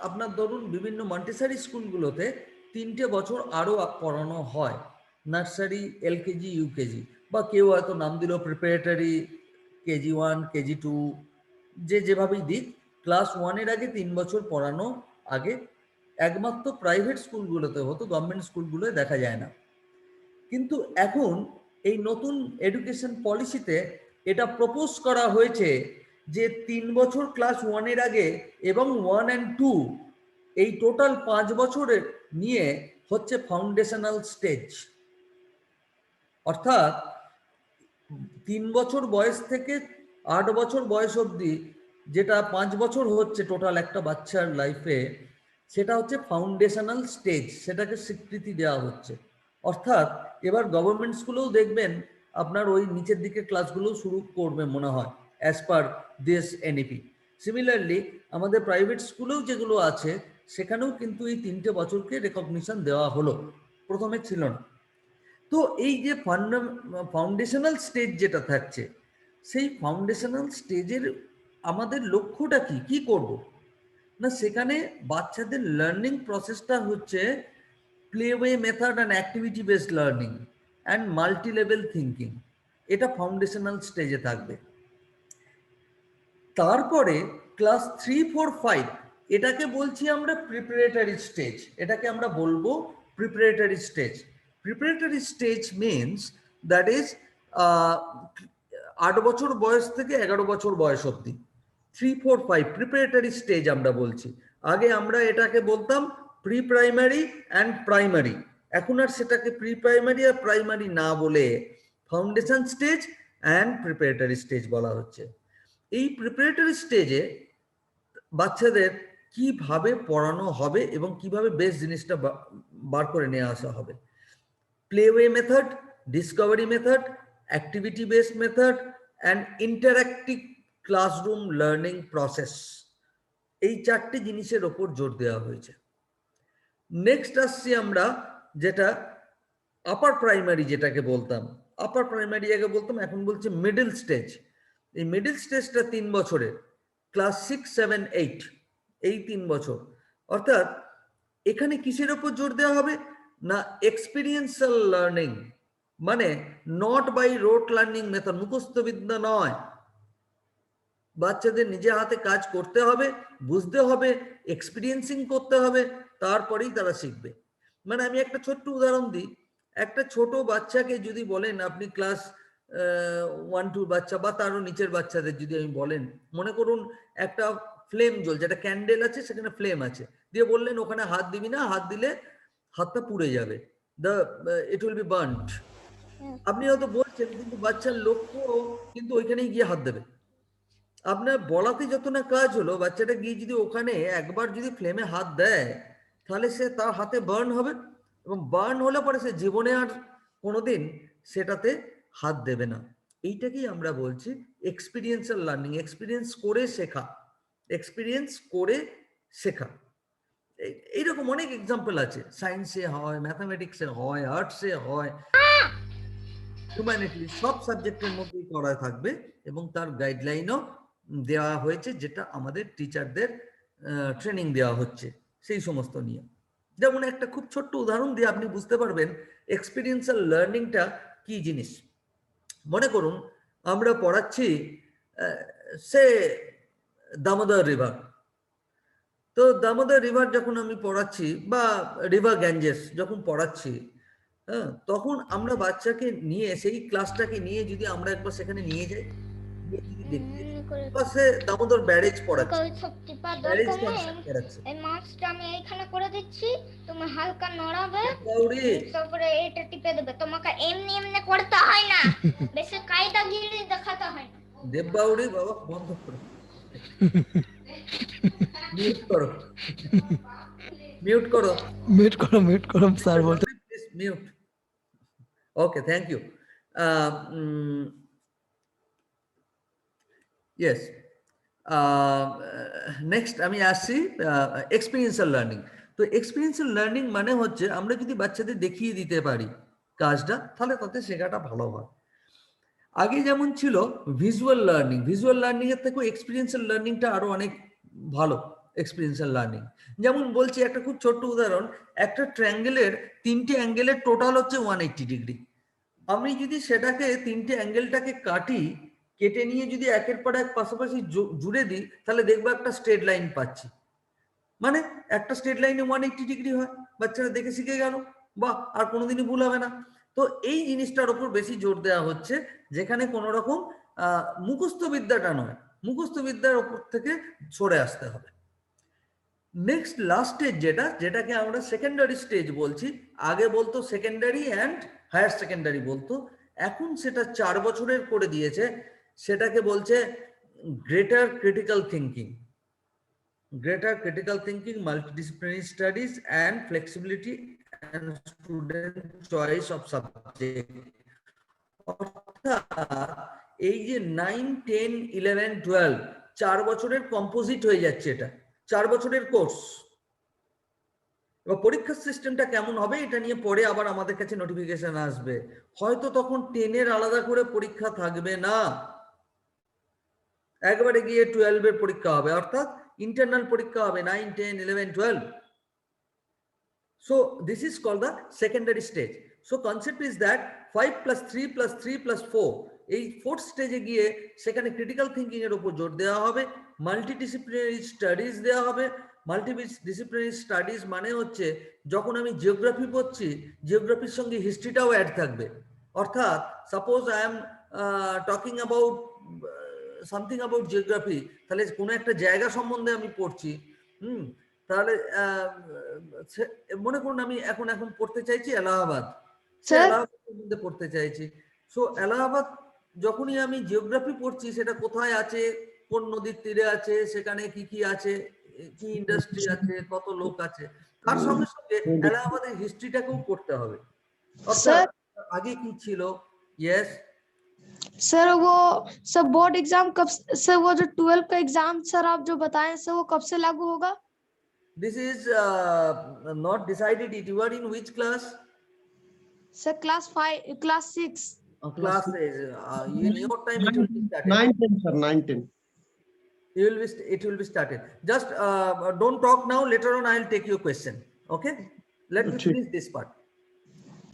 আপনার ধরুন বিভিন্ন মন্টেসরি স্কুলগুলোতে 3টে বছর আরও পড়ানো হয়, নার্সারি, এলকেজি, ইউকেজি, বা কেউ হয়তো নাম দিল প্রিপারেটরি, KG1, KG2, যে যেভাবেই দিক, ক্লাস 1-এর আগে 3 বছর পড়ানো আগে একমাত্র প্রাইভেট স্কুলগুলোতে হতো, গভর্নমেন্ট স্কুলগুলোয় দেখা যায় না। কিন্তু এখন এই নতুন এডুকেশন পলিসিতে এটা প্রপোজ করা হয়েছে যে 3 বছর ক্লাস 1-এর আগে এবং 1 and 2 এই টোটাল 5 বছরের নিয়ে হচ্ছে ফাউন্ডেশনাল স্টেজ। অর্থাৎ 3 বছর বয়স থেকে 8 বছর বয়স অবধি যেটা 5 বছর হচ্ছে টোটাল একটা বাচ্চার লাইফে, সেটা হচ্ছে ফাউন্ডেশনাল স্টেজ, সেটাকে স্বীকৃতি দেওয়া হচ্ছে। অর্থাৎ এবার গভর্নমেন্ট স্কুলেও দেখবেন আপনার ওই নিচের দিকে ক্লাসগুলো শুরু করবে মনে হয়, as per this NEP. Similarly আমাদের প্রাইভেট স্কুলেও যেগুলো আছে সেখানেও কিন্তু এই 3টে বছরকে রেকগনিশন দেওয়া হলো, প্রথমে ছিল না। তো এই যে ফাউন্ডেশনাল স্টেজ যেটা থাকছে, সেই ফাউন্ডেশনাল স্টেজের আমাদের লক্ষ্যটা কি, কি করব না, সেখানে বাচ্চাদের লার্নিং প্রসেসটা হচ্ছে playway method and activity based learning and multi level thinking. এটা ফাউন্ডেশনাল স্টেজে থাকবে। তারপরে ক্লাস 3, 4, 5 এটাকে বলছি আমরা প্রিপারেটরি স্টেজ, এটাকে আমরা বলবো preparatory stage. Preparatory stage means that is 8 বছর বয়স থেকে 11 বছর বয়স অবধি, 3, 4, 5 প্রিপারেটরি স্টেজ আমরা বলছি। আগে আমরা এটাকে বলতাম প্রি প্রাইমারি অ্যান্ড প্রাইমারি, এখন আর সেটাকে প্রি প্রাইমারি আর প্রাইমারি না বলে foundation stage and preparatory stage বলা হচ্ছে। এই প্রিপারেটরি স্টেজে বাচ্চাদের কিভাবে পড়ানো হবে এবং কিভাবে বেস জিনিসটা বার করে নিয়ে আসা হবে, playway method, discovery method, activity based method and interactive classroom learning process, এই 4টে জিনিসের ওপর জোর দেওয়া হয়েছে। নেক্সট আসছি আমরা যেটা আপার প্রাইমারি, যেটাকে বলতাম আপার প্রাইমারি আগে বলতাম, এখন বলছি মিডল স্টেজ। এই মিডল স্টেজটা 3 বছরের, ক্লাস 6, 7, 8 এই 3 বছর। অর্থাৎ এখানে কিসের ওপর জোর দেওয়া হবে না, এক্সপিরিয়েন্সিয়াল লার্নিং, মানে not by rote learning method, মুখস্থ বিদ্যা নয়। বাচ্চাদের নিজে হাতে কাজ করতে হবে, বুঝতে হবে, এক্সপিরিয়েন্সিং করতে হবে, তারপরেই তারা শিখবে। মানে আমি একটা ছোট্ট উদাহরণ দিই, একটা ছোট বাচ্চাকে যদি বলেন আপনি ক্লাস 1, 2 বাচ্চা বা তারও নিচের বাচ্চাদের যদি আমি বলেন, মনে করুন একটা ফ্লেম জ্বলছে, একটা ক্যান্ডেল আছে, সেখানে ফ্লেম আছে, দিয়ে বললেন ওখানে হাত দিবি না, হাত দিলে হাতটা পুড়ে যাবে, ইট উইল বি বার্নড। আপনি হয়তো বলছেন, কিন্তু বাচ্চার লক্ষ্য কিন্তু ওইখানেই গিয়ে হাত দেবে। আপনার বলাতে যত না কাজ হলো, বাচ্চাটা গিয়ে যদি ওখানে একবার যদি ফ্লেমে হাত দেয়, তাহলে সে তার হাতে বার্ন হবে, এবং বার্ন হলে পরে সে জীবনে আর কোনোদিন সেটাতে হাত দেবে না। এইটাকেই আমরা বলছি এক্সপিরিয়েন্সিয়াল লার্নিং, এক্সপিরিয়েন্স করে শেখা, এক্সপিরিয়েন্স করে শেখা। এইরকম অনেক এক্সাম্পল আছে, সায়েন্সে হয়, ম্যাথামেটিক্সে হয়, আর্টসে হয়, হিউম্যানিটি, সব সাবজেক্টের মধ্যেই করা থাকবে, এবং তার গাইডলাইনও দেওয়া হয়েছে, যেটা আমাদের টিচারদের ট্রেনিং দেওয়া হচ্ছে সেই সমস্ত নিয়ে। যেমন একটা খুব ছোট্ট উদাহরণ দিয়ে আপনি বুঝতে পারবেন এক্সপিরিয়েন্সিয়াল লার্নিংটা কি জিনিস। মনে করুন আমরা পড়াচ্ছি সে দামোদর রিভার, তো দামোদর রিভার যখন আমি পড়াচ্ছি, বা রিভার গ্যাঞ্জেস যখন পড়াচ্ছি, হ্যাঁ, তখন আমরা বাচ্চাকে নিয়ে সেই ক্লাসটাকে নিয়ে যদি আমরা একবার সেখানে নিয়ে যাই, সে দামোদর ব্যারেজ পড়াচ্ছে, ব্যারেজ কনসেপ্ট পড়াচ্ছে, এই মাছটা আমি এইখানে করে দিচ্ছি, তুমি হালকা নড়াবে, তারপরে এটা টিপে দেবে। তোমাকে এমনি এমনি করতে হয় না, বেশি কায়দাগিরি দেখাতে হয় না। দেববাউরি বাবা বন্ধ করো, মিউট করো, মিউট করো, মিউট করো স্যার বলতে। Mute. Okay, thank you. Yes, next আমি আসছি এক্সপিরিয়েন্সিয়াল লার্নিং। তো এক্সপিরিয়েন্সিয়াল লার্নিং মানে হচ্ছে আমরা যদি বাচ্চাদের দেখিয়ে দিতে পারি কাজটা, তাহলে তাতে শেখাটা ভালো হয়। আগে যেমন ছিল ভিজুয়াল লার্নিং, ভিজুয়াল লার্নিং এর থেকেও এক্সপিরিয়েন্সিয়াল লার্নিংটা আরো অনেক ভালো। এক্সপিরিয়েন্সিয়াল লার্নিং যেমন বলছি, একটা খুব ছোট্ট উদাহরণ, একটা ট্রায়াঙ্গেলের 3টে অ্যাঙ্গেলের টোটাল হচ্ছে 180 ডিগ্রি। আমি যদি সেটাকে 3টে অ্যাঙ্গেলটাকে কাটি, কেটে নিয়ে যদি একের পর এক পাশাপাশি জুড়ে দিই, তাহলে দেখবো একটা স্ট্রেট লাইন পাচ্ছি। মানে একটা স্ট্রেট লাইনে 180 ডিগ্রি হয়, বাচ্চারা দেখে শিখে গেল, বা আর কোনোদিনই ভুল হবে না। তো এই জিনিসটার উপর বেশি জোর দেওয়া হচ্ছে, যেখানে কোনো রকম মুখস্থ বিদ্যাটা নয়, মুখস্থ বিদ্যার উপর থেকে সরে আসতে হবে। নেক্সট লাস্ট স্টেজ যেটাকে আমরা সেকেন্ডারি স্টেজ বলছি, আগে বলতো সেকেন্ডারি অ্যান্ড হায়ার সেকেন্ডারি বলতো, এখন সেটা 4 বছরের করে দিয়েছে, সেটাকে বলছে greater critical thinking. Greater critical thinking, multidisciplinary studies, and flexibility and student choice of subject. অর্থাৎ এই যে 9, 10, 11, 12 4 বছরের কম্পোজিট হয়ে যাচ্ছে, এটা 4 বছরের কোর্স। এবার পরীক্ষার সিস্টেমটা কেমন হবে এটা নিয়ে পরে আবার আমাদের কাছে নোটিফিকেশন আসবে, হয়তো তখন 10-এর আলাদা করে পরীক্ষা থাকবে না, একবারে গিয়ে 12-এর পরীক্ষা হবে, অর্থাৎ internal পরীক্ষা হবে 9, 10, 11, 12. So this is called the secondary stage. So concept is that 5 plus 3 plus 3 plus 4, এই fourth stage গিয়ে সেখানে critical thinking এর উপর জোর দেওয়া হবে, multidisciplinary studies দেওয়া হবে। multidisciplinary studies মানে হচ্ছে যখন আমি জিওগ্রাফি পড়ছি, জিওগ্রাফির সঙ্গে হিস্ট্রিটাও অ্যাড থাকবে। অর্থাৎ suppose I am talking about something about geography, তাহলে কোনো একটা জায়গা সম্বন্ধে আমি পড়ছি, তাহলে মনে করুন আমি এখন পড়তে চাইছি এলাহাবাদ, এলাহাবাদ সম্বন্ধে পড়তে চাইছি। সো এলাহাবাদ যখনই আমি জিওগ্রাফি পড়ছি, সেটা কোথায় আছে, কোন নদীর তীরে আছে, সেখানে কি কি আছে, কি ইন্ডাস্ট্রি আছে, কত লোক আছে, তার সঙ্গে সঙ্গে এলাহাবাদের হিস্ট্রিটাকেও পড়তে হবে। অর্থাৎ আগে কি ছিল। ইয়েস सर वो सर बोर्ड एग्जाम कब, सर वो जो 12 का एग्जाम सर आप जो बताएं सर वो कब से लागू होगा? This is not decided yet. You are in which class? Sir class 5, class 6. Class is in your time it will be started. 9-10 sir, 9-10. It will be started. Just don't talk now. Later on, I'll take your question. Okay? Let me finish this part.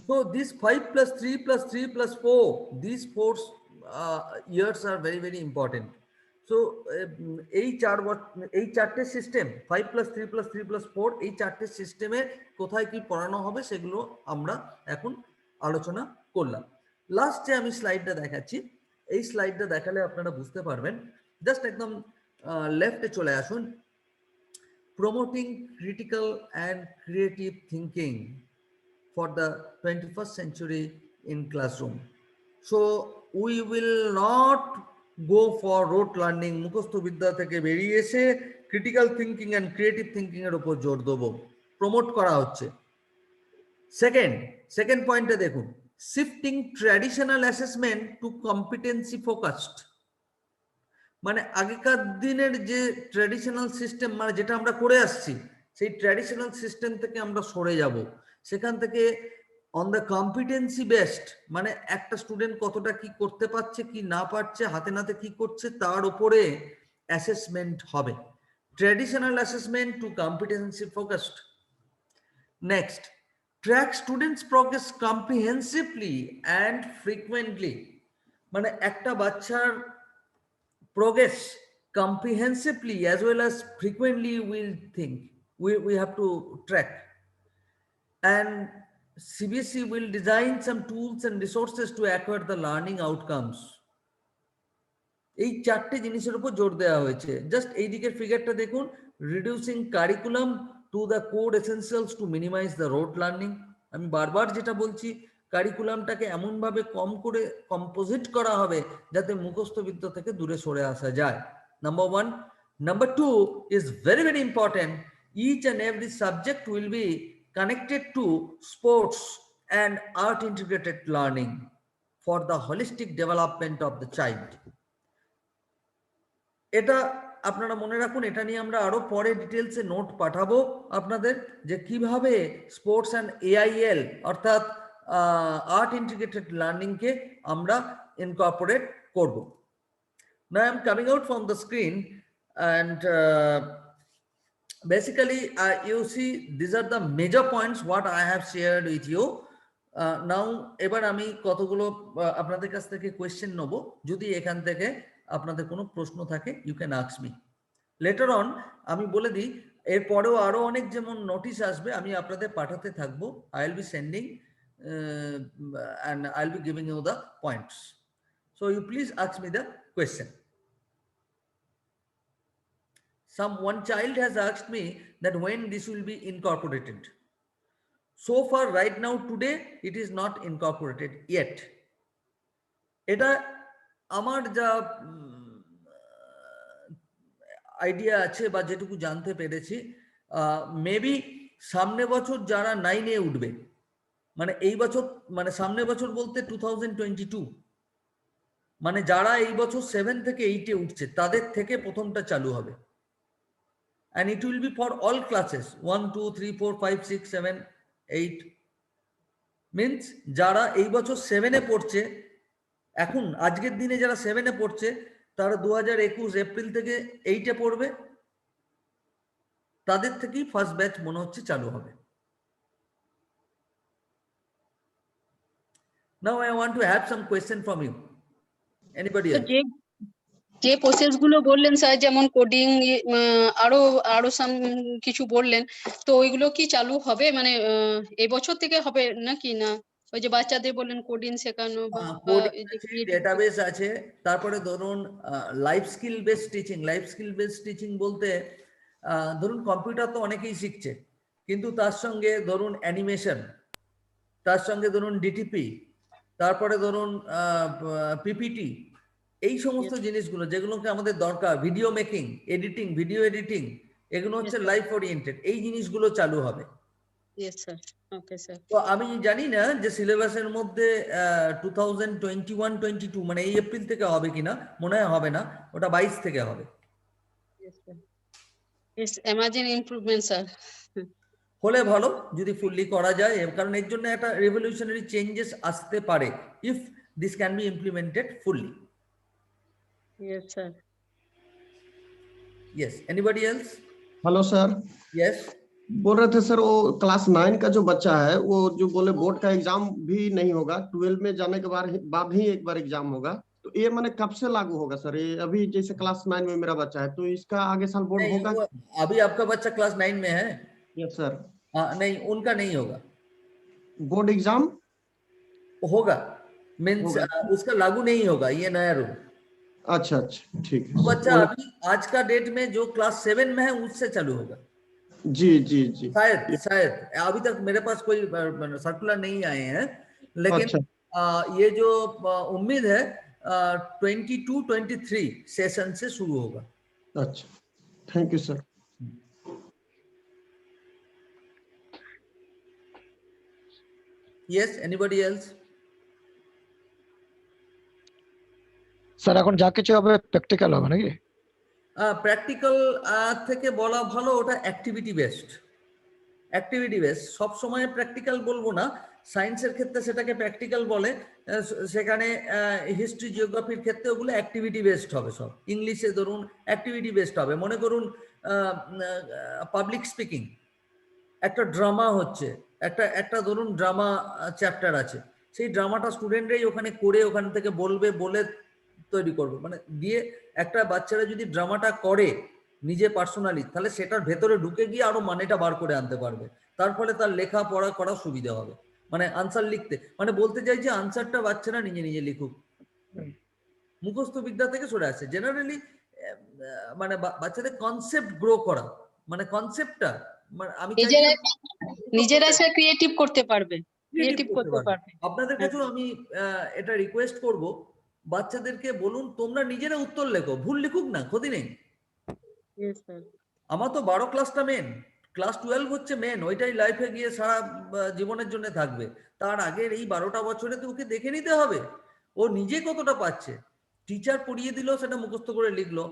So this 5 plus 3 plus 3 plus 4, these 4 years are very, very important. So এই 4টে system 5 plus 3 plus 3 plus 4, এই 4টে সিস্টেমে কোথায় কি পড়ানো হবে সেগুলো আমরা এখন আলোচনা করলাম। লাস্টে আমি স্লাইডটা দেখাচ্ছি, এই স্লাইডটা দেখালে আপনারা বুঝতে পারবেন। জাস্ট একদম লেফটে চলে আসুন। Promoting critical and creative thinking for the 21st century in classroom. So we will not go for rote learning, মুখস্থ বিদ্যা থেকে বেরিয়ে এসে critical thinking and creative thinking এর উপর জোর দেবো, প্রমোট করা হচ্ছে। সেকেন্ড পয়েন্টে দেখুন, shifting traditional assessment to competency focused. মানে আগেকার দিনের যে ট্র্যাডিশনাল সিস্টেম, মানে যেটা আমরা করে আসছি, সেই ট্র্যাডিশনাল সিস্টেম থেকে আমরা সরে যাব, সেখান থেকে অন দ্য কম্পিটেন্সি বেসড, মানে একটা স্টুডেন্ট কতটা কি করতে পারছে কি না পারছে, হাতে নাতে কি করছে, তার উপরে অ্যাসেসমেন্ট হবে। Traditional assessment to competency focused. Next, track students progress comprehensively and frequently. মানে একটা বাচ্চার progress comprehensively as well as frequently we'll think we have to track, and CBSE will design some tools and resources to acquire the learning outcomes. এই 4টে জিনিসের উপর জোর দেওয়া হয়েছে। জাস্ট এই দিকের ফিগারটা দেখুন, reducing curriculum to the core essentials to minimise the rote learning. আমি বারবার যেটা বলছি, কারিকুলামটাকে এমনভাবে কম করে কম্পোজিট করা হবে যাতে মুখস্থ বিদ্যা থেকে দূরে সরে আসা যায়। Number 1। Number 2 is very, very important. Each and every subject will be connected to sports and art integrated learning for the holistic development of the child. এটা আপনারা মনে রাখুন, এটা নিয়ে আমরা আরো পরে ডিটেলসে নোট পাঠাবো আপনাদের, যে কিভাবে স্পোর্টস অ্যান্ড AIL অর্থাৎ আর্ট ইন্টিগ্রেটেড লার্নিংকে আমরা ইনকর্পোরেট করব। Now I am coming out from the screen, and basically you see these are the major points what I have shared with you. Now এবার আমি কতগুলো আপনাদের কাছ থেকে কোয়েশ্চেন নেব, যদি এখান থেকে আপনাদের কোনো প্রশ্ন থাকে you can ask me later on। আমি বলে দিই এরপরেও আরো অনেক যেমন নোটিশ আসবে আমি আপনাদের পাঠাতে থাকবো, I will be sending and I will be giving you the points, so you please ask me the question. One child has asked me that when this will be incorporated. So far right now today it is not incorporated yet. এটা আমার যা idea আছে বা যেটুকু জানতে পেরেছি, maybe সামনে বছর যারা 9-এ উঠবে, মানে এই বছর, মানে সামনে বছর বলতে 2022, মানে যারা এই বছর 7 থেকে 8-এ উঠছে তাদের থেকে প্রথমটা চালু হবে। And it will be for all classes 1, 2, 3, 4, 5, 6, 7, 8 means যারা এই বছর 7-এ পড়ছে, এখন আজকের দিনে যারা 7-এ পড়ছে তারা 2021 এপ্রিল থেকে 8-এ পড়বে, তাদের থেকেই ফার্স্ট ব্যাচ মনে হচ্ছে চালু হবে। Now I want to have some question from you. Anybody else? যে প্রসেস গুলো বললেন স্যার, যেমন কোডিং, আরো কিছু বললেন, তো ওইগুলো কি চালু হবে, মানে এই বছর থেকে হবে নাকি না? ওই যে বাচ্চাদের বললেন কোডিং শেখানো বা ডেটাবেস আছে, তারপরে ধরুন life skill based teaching. Life skill based teaching বলতে ধরুন কম্পিউটার তো অনেকেই শিখছে, কিন্তু তার সঙ্গে ধরুন অ্যানিমেশন, তার সঙ্গে ধরুন ডিটিপি, তারপরে ধরুন পিপিটি, এই সমস্ত জিনিসগুলো যেগুলোকে আমাদের দরকার, video making, editing, video editing, এগুলো হচ্ছে লাইফ ওরিয়েন্টেড, এই জিনিসগুলো চালু হবে। তো আমি জানি না যে সিলেবাসের মধ্যে 2021-22 মানে এই এপ্রিল থেকে হবে কিনা, মনে হয় হবে না, ওটা 22 থেকে হবে। হলে ভালো যদি ফুললি করা যায়, কারণ এর জন্য একটা রেভলিউশনারি চেঞ্জেস আসতে পারে if this can be implemented fully. Yes, sir. Yes. Anybody else? Hello sir. Yes. बोल रहे थे सर, वो क्लास 9 का जो बच्चा है वो जो बोले बोर्ड का एग्जाम भी नहीं होगा, 12 में जाने के बाद ही एक बार एग्जाम होगा, तो ये माने कब से लागू होगा सर? ये अभी जैसे क्लास 9 में मेरा बच्चा है तो इसका आगे साल बोर्ड होगा? अभी आपका बच्चा क्लास 9 में है? Yes sir. नहीं, उनका नहीं होगा। बोर्ड एग्जाम होगा मीन्स उसका लागू नहीं होगा, ये नया रूल। अच्छा अच्छा, ठीक है। बच्चा अभी आज का डेट में जो क्लास 7 में है उससे चालू होगा। जी जी जी, शायद अभी तक मेरे पास कोई सर्कुलर नहीं आए हैं, लेकिन अच्छा। ये जो उम्मीद है 22-23 सेशन से शुरू होगा। अच्छा, thank you sir. Yes, anybody else? Sir এখন যা কিছু হবে প্র্যাকটিক্যাল হবে নাকি? প্র্যাকটিক্যাল থেকে বলা ভালো, ওটা অ্যাক্টিভিটি বেসড। অ্যাক্টিভিটি বেসড সব সময় প্র্যাকটিক্যাল বলবো না, সায়েন্সের ক্ষেত্রে সেটাকে প্র্যাকটিক্যাল বলে, সেখানে হিস্ট্রি জিওগ্রাফির ক্ষেত্রে ওগুলো অ্যাক্টিভিটি বেসড হবে সব। ইংলিশে ধরুন অ্যাক্টিভিটি বেসড হবে। মনে করুন পাবলিক স্পিকিং, একটা ড্রামা হচ্ছে, একটা ধরুন ড্রামা চ্যাপ্টার আছে, সেই ড্রামাটা স্টুডেন্টরাই ওখানে করে ওখান থেকে বলবে, বলে তৈরি করবে, মানে দিয়ে একটা বাচ্চারা যদি ড্রামাটা করে নিজে পার্সোনালি, তাহলে সেটার ভেতরে ঢুকে গিয়ে আরো মানেটা বার করে আনতে পারবে, তার ফলে তার লেখা পড়া করা সুবিধা হবে। মানে আনসার লিখতে, মানে বলতে চাই যে আনসারটা বাচ্চারা নিজে নিজে লিখুক, মুখস্থ বিদ্যা থেকে সরে আসে। জেনারেলি মানে বাচ্চাদের কনসেপ্ট গ্রো করা, মানে কনসেপ্টটা আমি নিজেরা সে ক্রিয়েটিভ করতে পারবে, ক্রিয়েটিভ করতে পারবে। আপনাদের কাছেও আমি এটা রিকোয়েস্ট করব, বাচ্চাদেরকে বলুন তোমরা নিজেরা উত্তর লেখো, ভুল লিখুক না, ক্ষতি নেই। আমার তো 12 ক্লাসটা মেন, ক্লাস 12 হচ্ছে মেন, ওইটাই লাইফে গিয়ে সারা জীবনের জন্য থাকবে। তার আগের এই 12টা বছরে তো ওকে দেখে নিতে হবে ও নিজে কতটা পাচ্ছে। টিচার পড়িয়ে দিল, সেটা মুখস্থ করে লিখলো,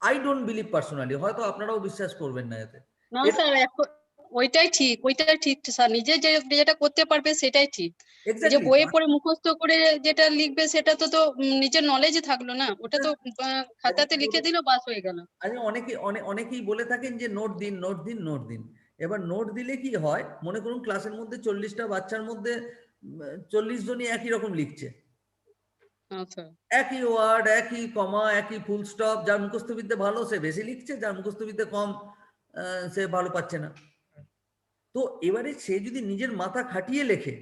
আই ডোন্ট বিলিভ পার্সোনালি, হয়তো আপনারাও বিশ্বাস করবেন না এতে। না স্যার, এখন ওইটাই ঠিক স্যার, নিজে যেটা করতে পারবে সেটাই ঠিক। যে এক্স্যাক্টলি বইয়ে পড়ে মুখস্থ করে যেটা লিখবে সেটা তো নিজের নলেজ থাকলো না, ওটা তো খাতাতে লিখে দিল, বাস হয়ে গেল। আরে অনেকেই বলে থাকেন যে নোট দিন নোট দিন নোট দিন। এবার নোট দিলে কি হয়, মনে করুন ক্লাসের মধ্যে 40টা বাচ্চার মধ্যে 40 জনই একই রকম লিখছে, আচ্ছা, একই ওয়ার্ড, একই কমা, একই ফুল স্টপ। যার মুখস্থবিদ্যা ভালো সে বেশি লিখছে, যার মুখস্থবিদ্যা কম সে ভালো পাচ্ছে না। তো এবারে সে যদি নিজের মাথা খাটিয়ে লেখে,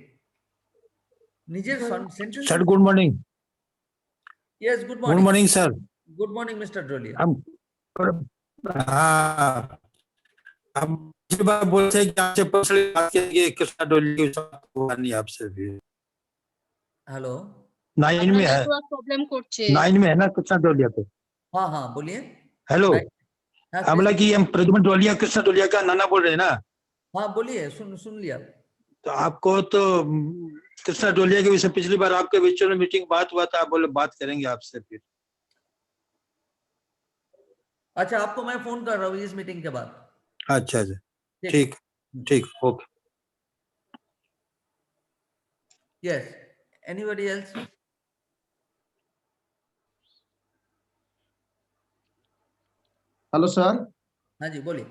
নিজের sentence. Sir, good morning. Yes, good Good morning. morning, sir. Good morning mister Drolia. हाँ, हम पिछली बार बोले थे कि आपसे पर्सनली बात करेंगे कृष्णा डोली के साथ, हुआ नहीं आपसे भी। हेलो, 9 में है, নেটওয়ার্ক প্রবলেম করছে। 9 में है ना कृष्णा डोलिया पे। हाँ हाँ बोलिए। हेलो, हाँ हम बोला कि हम प्रद्युमन डोलिया कृष्णा डोलिया का नाना बोल रहे हैं ना, हाँ बोलिए, सुन लिया। तो आपको तो कृष्णा डोलिया के विषय पिछली बार आपके बीच में मीटिंग बात हुआ था, आप बोले बात करेंगे आपसे फिर। अच्छा, आपको मैं फोन कर रहा हूँ इस मीटिंग के बाद। अच्छा अच्छा, ठीक ठीक, okay. Yes, anybody else? Hello sir. हाँ जी बोलिए।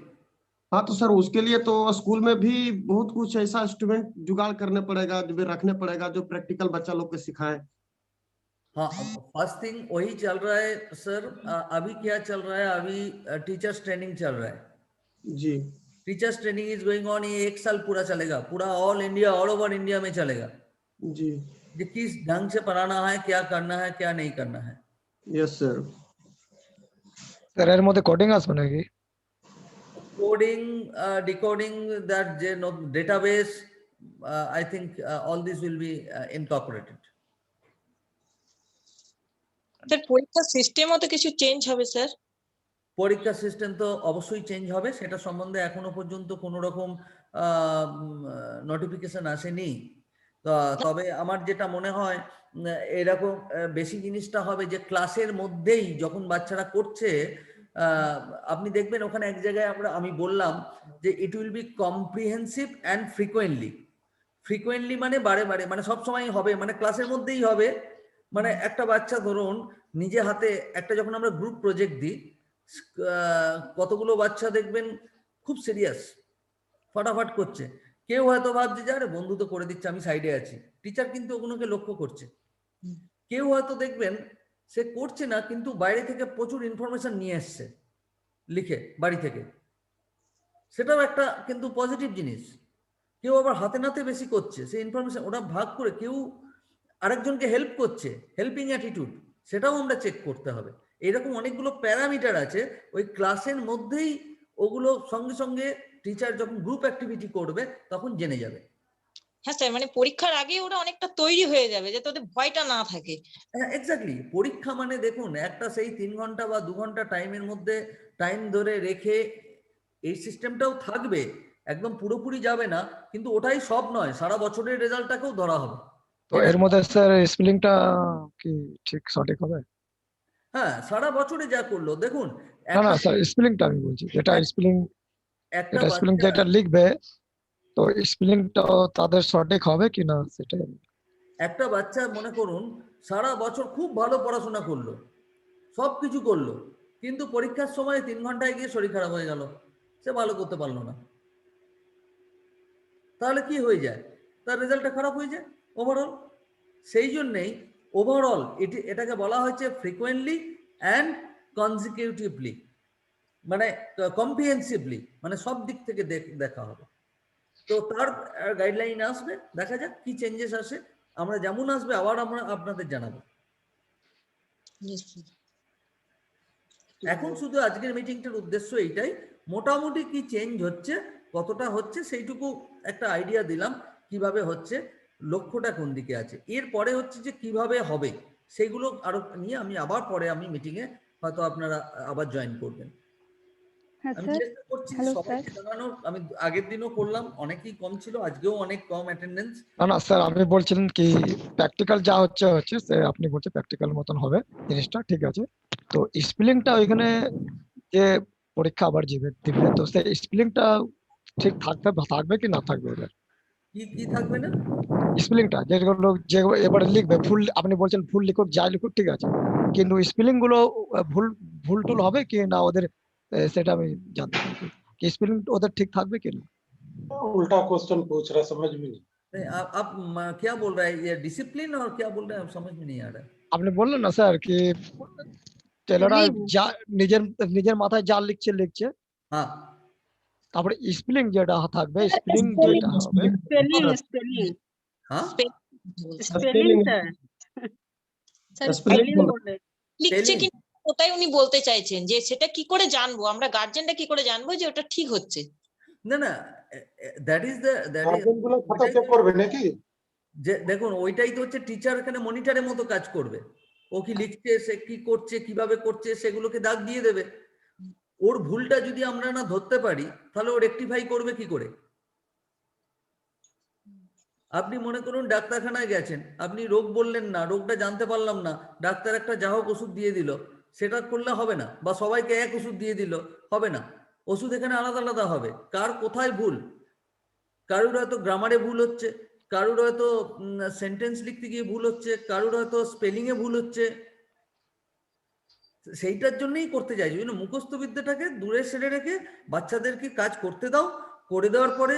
हाँ तो सर उसके लिए तो स्कूल में भी बहुत कुछ ऐसा इंस्ट्रूमेंट जुगाड़ करने पड़ेगा, जो भी रखने पड़ेगा, जो प्रैक्टिकल बच्चा लोग को सिखाए। हाँ, फर्स्ट थिंग वही चल रहा है सर। अभी क्या चल रहा है, अभी टीचर्स ट्रेनिंग चल रहा है जी। Teachers training is going on. ये 1 साल पूरा चलेगा, पूरा all India, all over India में चलेगा जी। कि किस ढंग से पढ़ाना है, क्या करना है, क्या नहीं करना है। Yes sir. স্যার এর মধ্যে কোডিং আসবে নাকি? Coding, decoding, that database, I think all this will be incorporated. Sir পরীক্ষার সিস্টেমও তো কিছু চেঞ্জ হবে স্যার? পরীক্ষা সিস্টেম তো অবশ্যই চেঞ্জ হবে, সেটা সম্বন্ধে এখনো পর্যন্ত কোনো রকম নোটিফিকেশন আসেনি। তবে আমার যেটা মনে হয় এরকম বেশি জিনিসটা হবে যে ক্লাসের মধ্যেই যখন বাচ্চারা করছে, আপনি দেখবেন ওখানে এক জায়গায় আমি বললাম যে it will be comprehensive and frequently মানে বারে বারে, মানে সবসময় হবে, মানে ক্লাসের মধ্যেই হবে। মানে একটা বাচ্চা ধরুন নিজে হাতে একটা, যখন আমরা গ্রুপ প্রজেক্ট দিই, কতগুলো বাচ্চা দেখবেন খুব সিরিয়াস, ফটাফট করছে। কেউ হয়তো ভাবছে যে আরে বন্ধু তো করে দিচ্ছে, আমি সাইডে আছি। টিচার কিন্তু ওগুলোকে লক্ষ্য করছে। কেউ হয়তো দেখবেন সে করছে না, কিন্তু বাইরে থেকে প্রচুর ইনফরমেশন নিয়ে এসছে লিখে বাড়ি থেকে, সেটাও একটা কিন্তু পজিটিভ জিনিস। কেউ আবার হাতে নাতে বেশি করছে, সেই ইনফরমেশন ওরা ভাগ করে কেউ আরেকজনকে হেল্প করছে, হেল্পিং অ্যাটিটিউড, সেটাও আমরা চেক করতে হবে। এরকম অনেকগুলো প্যারামিটার আছে ওই ক্লাসের মধ্যেই, ওগুলো সঙ্গে সঙ্গে টিচার যখন গ্রুপ অ্যাক্টিভিটি করবে তখন জেনে যাবে। হ্যাঁ স্যার, মানে পরীক্ষার আগে ওরা অনেকটা তৈরি হয়ে যাবে যাতে ওদের ভয়টা না থাকে। হ্যাঁ এক্স্যাক্টলি, পরীক্ষা মানে দেখুন একটা সেই 3 ঘন্টা বা 2 ঘন্টা টাইমের মধ্যে টাইম ধরে রেখে এই সিস্টেমটাও থাকবে, একদম পুরোপুরি যাবে না, কিন্তু ওটাই সব নয়, সারা বছরের রেজাল্টটাকেও ধরা হবে। তো এর মধ্যে স্যার স্পেলিংটা কি ঠিক সঠিক হবে? হ্যাঁ, সারা বছরে যা করলো দেখুন। না না স্যার, স্পেলিংটা আমি বলছি, যেটা স্পেলিং, একটা এটা স্পেলিং বাচ্চা, যেটা লিখবে, তো স্পেলিংটা তাদের সঠিক হবে কিনা সেটা। একটা বাচ্চা মনে করুন সারা বছর খুব ভালো পড়াশোনা করলো, সবকিছু করলো, কিন্তু পরীক্ষার সময় 3 ঘন্টায় গিয়ে শরীর খারাপ হয়ে গেল, সে ভালো করতে পারলো না। তাহলে কি হয়ে যায়? তার রেজাল্টটা খারাপ হয়ে যায় ওভারঅল। সেই জন্যেই ওভারঅল এটাকে বলা হয়েছে ফ্রিকোয়েন্টলি অ্যান্ড কনজিকিউটিভলি, মানে কম্প্রিহেন্সিভলি, মানে সব দিক থেকে দেখা হবে। তো তার গাইডলাইন আসবে, দেখা যাক কি চেঞ্জেস আসে। আমরা যেমন আসবে আবার আমরা আপনাদের জানাবো। এখন শুধু আজকের মিটিংটার উদ্দেশ্য এইটাই, মোটামুটি কি চেঞ্জ হচ্ছে, কতটা হচ্ছে সেইটুকু একটা আইডিয়া দিলাম, কিভাবে হচ্ছে, লক্ষ্যটা কোন দিকে আছে। এরপরে হচ্ছে যে কিভাবে হবে সেইগুলো আরো নিয়ে আমি আবার পরে আমি মিটিংয়ে হয়তো আপনারা আবার জয়েন করবেন। হ্যাঁ আমি স্যার চেষ্টা করছি হ্যালো সবাইকে স্যার জানানোর। আমি আগের দিনও করলাম, অনেকেই কম ছিল, আজকেও অনেক কম অ্যাটেন্ডেন্স। না না স্যার, আমি বলছিলাম কি প্র্যাকটিক্যাল যা হচ্ছে সে আপনি বলছেন প্র্যাকটিক্যাল মতন হবে জিনিসটা, ঠিক আছে। তো স্পেলিংটা ওইখানে যে পরীক্ষা আবার দিবে, তো সেই স্পেলিংটা ঠিক থাকবে কি না থাকবে ওদের কি কি থাকবে না? স্পেলিংটা যেগুলো যে এবারে লিখবে ভুল, আপনি বলছেন ভুল লিখুক যাই লিখুক ঠিক আছে, কিন্তু স্পেলিং গুলো ভুল ভুল টুল হবে কি না ওদের, সেটা আমি জানতে চাই কি স্পেলিং ওদের ঠিক থাকবে কি না। उल्टा क्वेश्चन पूछ रहा समझ में नहीं। नहीं, आप क्या बोल रहे हैं, ये डिसिप्लिन और क्या बोल रहे हैं, समझ में नहीं आ रहा है। আপনি বললেন না স্যার কি ছেলেরা Spelling? যা নিজের নিজের মাথায় যা লিখছে, हाँ তারপরে স্পেলিং যেটা থাকবে, স্পেলিং যেটা হবে স্পেলিং हाँ স্পেলিং স্যার স্যার স্পেলিং বলে লিখছে Spelling? কি না, ওটাই উনি বলতে চাইছেন যে সেটা কি করে জানবো, আমরা গার্জেনরা কি করে জানবো যে ওটা ঠিক হচ্ছে। না না, দ্যাট ইজ দ্য গার্জেন গুলো খাতা চেক করবে নাকি? যে দেখুন ওইটাই তো হচ্ছে, টিচার এখানে মনিটরের মতো কাজ করবে। ও কি লিখছে, সে কি করছে, কিভাবে করছে, সেগুলোকে দাগ দিয়ে দেবে। ওর ভুলটা যদি আমরা না ধরতে পারি তাহলে ও রেকটিফাই করবে কি করে? আপনি মনে করুন ডাক্তারখানায় গেছেন, আপনি রোগ বললেন না, রোগটা জানতে পারলাম না, ডাক্তার একটা যা হোক ওষুধ দিয়ে দিল, সেটা করলে হবে না। বা সবাইকে এক ওষুধ দিয়ে দিল, হবে না। ওষুধ এখানে আলাদা আলাদা হবে। কার কোথায় ভুল, কারুর হয়তো গ্রামারে ভুল হচ্ছে, কারুর হয়তো সেন্টেন্স লিখতে গিয়ে ভুল হচ্ছে, কারুর হয়তো স্পেলিং এ ভুল হচ্ছে। সেইটার জন্যই করতে চাই, ওই জন্য মুখস্থ বিদ্যাটাকে দূরে সেরে রেখে বাচ্চাদেরকে কাজ করতে দাও। করে দেওয়ার পরে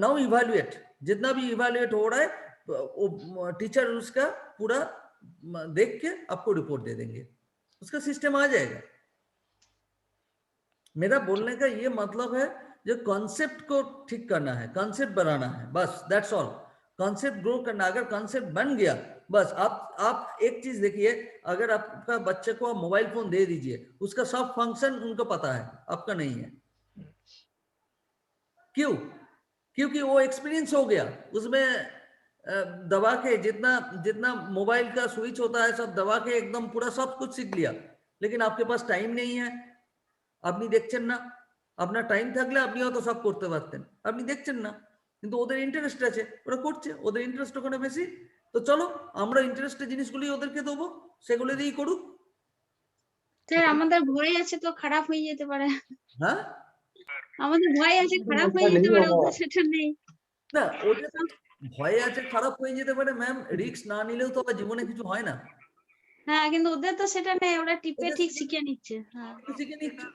नाउ इवैल्यूएट, जितना भी इवैल्यूएट हो रहा है वो टीचर उसका पूरा देख के आपको रिपोर्ट दे देंगे, उसका सिस्टम आ जाएगा। मेरा बोलने का ये मतलब है जो कॉन्सेप्ट को ठीक करना है, कॉन्सेप्ट बनाना है, बस दैट्स ऑल। कॉन्सेप्ट ग्रो करना, अगर कॉन्सेप्ट बन गया बस। आप एक चीज देखिए, अगर आपका बच्चे को आप मोबाइल फोन दे दीजिए, उसका सब फंक्शन उनको पता है, आपका नहीं है। क्यों? क्योंकि वो एक्सपीरियंस हो गया, उसमें दबा के जितना जितना मोबाइल का स्विच होता है सब दबा के एकदम पूरा सब कुछ सीख लिया। लेकिन आपके पास टाइम नहीं है, আপনি দেখছেন না। আপনার টাইম থাকলে আপনি হয়তো সব করতে পারতেন, আপনি দেখছেন না। কিন্তু ওদের ইন্টারেস্ট আছে, ওরা করছে, ওদের ইন্টারেস্ট ওখানে বেশি। তো চলো আমরা ইন্টারেস্টের জিনিসগুলি ওদেরকে দেবো, সেগুলো দিয়েই করুক। স্যার আমাদের ভয় আছে তো খারাপ হয়ে যেতে পারে, হ্যাঁ আমাদের ভয় আছে খারাপ হয়ে যেতে পারে, ওদের সেটা নেই। না, ওটা তো ভয়ে আছে খারাপ হয়ে যেতে পারে ম্যাম, রিস্ক না নিলেও তো আবার জীবনে কিছু হয় না। হ্যাঁ কিন্তু ওদের তো সেটা নেই, ওরা টিপে ঠিক শিখে নিচ্ছে। হ্যাঁ শিখে নিচ্ছে।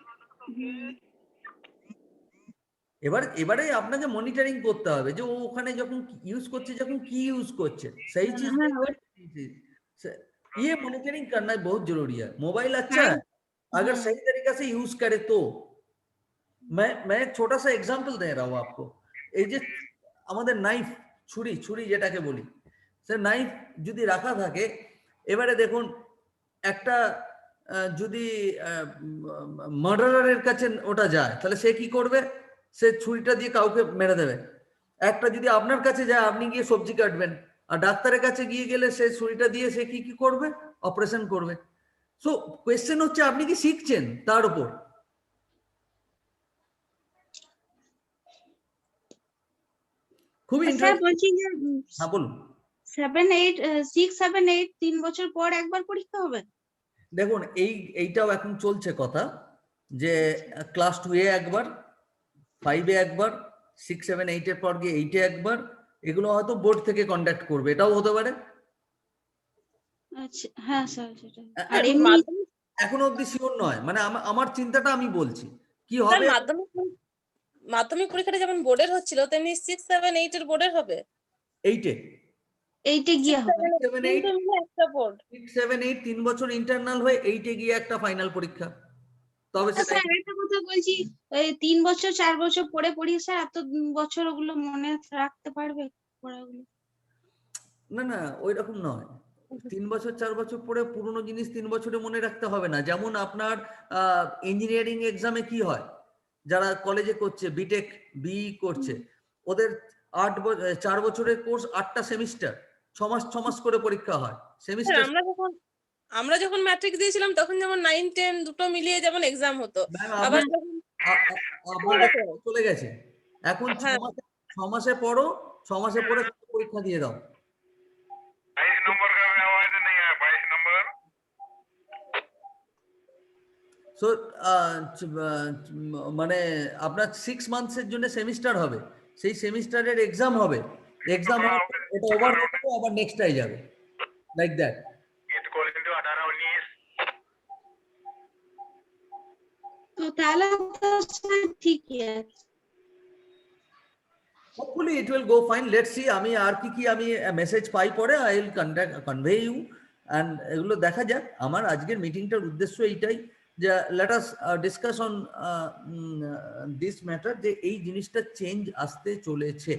এবারে আপনাকে মনিটরিং করতে হবে যে ও ওখানে যখন ইউজ করছে, যখন কি ইউজ করছে, সেই चीज ये मॉनिटरिंग करना बहुत जरूरी है। मोबाइल अच्छा है अगर सही तरीका से यूज करे तो। मैं एक छोटा सा एग्जांपल दे रहा हूँ आपको। এই যে আমাদের নাইফ, ছুরি যেটাকে বলি, সে নাইফ যদি রাখা থাকে, এবারে দেখুন একটা যদি মার্ডারারের কাছে ওটা যায় তাহলে সে কি করবে, সে ছুরিটা দিয়ে কাউকে মেরে দেবে। একটা যদি আপনার কাছে যায়, আপনি গিয়ে সবজি কাটবেন, আর ডাক্তারের কাছে গিয়ে গেলে সে ছুরিটা দিয়ে সে কি করবে, অপারেশন করবে। সো কোয়েশ্চেন হচ্ছে আপনি কি শিখছেন তার উপর। খুবই স্যার বলছি যে হ্যাঁ বলুন। 7, 8, 6, 7, 8 3 বছর পর একবার পরীক্ষা হবে। দেখুন এইটাও এখন চলছে কথা, যে ক্লাস 2 এ একবার, 5 এ একবার, 6, 7, 8 এর পর গিয়ে 8 এ একবার, এগুলো হয়তো বোর্ড থেকে কন্ডাক্ট করবে, এটাও হতে পারে। আচ্ছা হ্যাঁ স্যার সেটা। আর এমনি এখনো অবধি শিওর নয়, মানে আমার চিন্তাটা আমি বলছি কি হবে। মাধ্যমিক পরীক্ষাটা যেমন বোর্ডের হচ্ছিল তেমনি 6, 7, 8 এর বোর্ডের হবে। 8 এ গিয়ে হবে 6, 7, 8 3 বছর ইন্টারনাল হয়ে 8 এ গিয়ে একটা ফাইনাল পরীক্ষা। তবে স্যার একটা কথা বলছি, 3 বছর 4 বছর পরে পড়িয়ে স্যার এত বছর ওগুলো মনে রাখতে পারবে পড়াগুলো? না ওই রকম নয়। 3 বছর 4 বছর পরে পুরনো জিনিস 3 বছরে মনে রাখতে হবে না। যেমন আপনার ইঞ্জিনিয়ারিং এক্সামে কি হয়, যারা কলেজে করছে, বিটেক বিই করছে, ওদের 4 বছরের কোর্স, 8টা সেমিস্টার, 6 মাস করে পরীক্ষা হয়। সেমিস্টার আমরা যখন ম্যাট্রিক দিয়েছিলাম তখন যেমন 9, 10 দুটো মিলিয়ে যেমন এক্সাম হতো, ম্যাম আবার আপনার যখন আপনাদের চলে গেছে এখন হ্যাঁ 6 মাসে পড়ো, 6 মাসে পড়ে পরীক্ষা দিয়ে দাও। 22 नंबर का भी आवाज नहीं है, 22 नंबर। সো মানে আপনার 6 মান্থসের জন্য সেমিস্টার হবে, সেই সেমিস্টারের এক্সাম হবে, এক্সাম এটা ওভার হবে, আবার নেক্সটটাই যাবে, like that. It call into 18 19। তো তাহলে তো স্যার ঠিকই আছে। Hopefully it will go fine. Let's see. আমি আর কি আমি মেসেজ পাই পরে I will convey you and এগুলো দেখা যাক। আমার আজকের মিটিংটার উদ্দেশ্য এইটাই যে let us discuss on this matter, যে এই জিনিসটা চেঞ্জ আসতে চলেছে,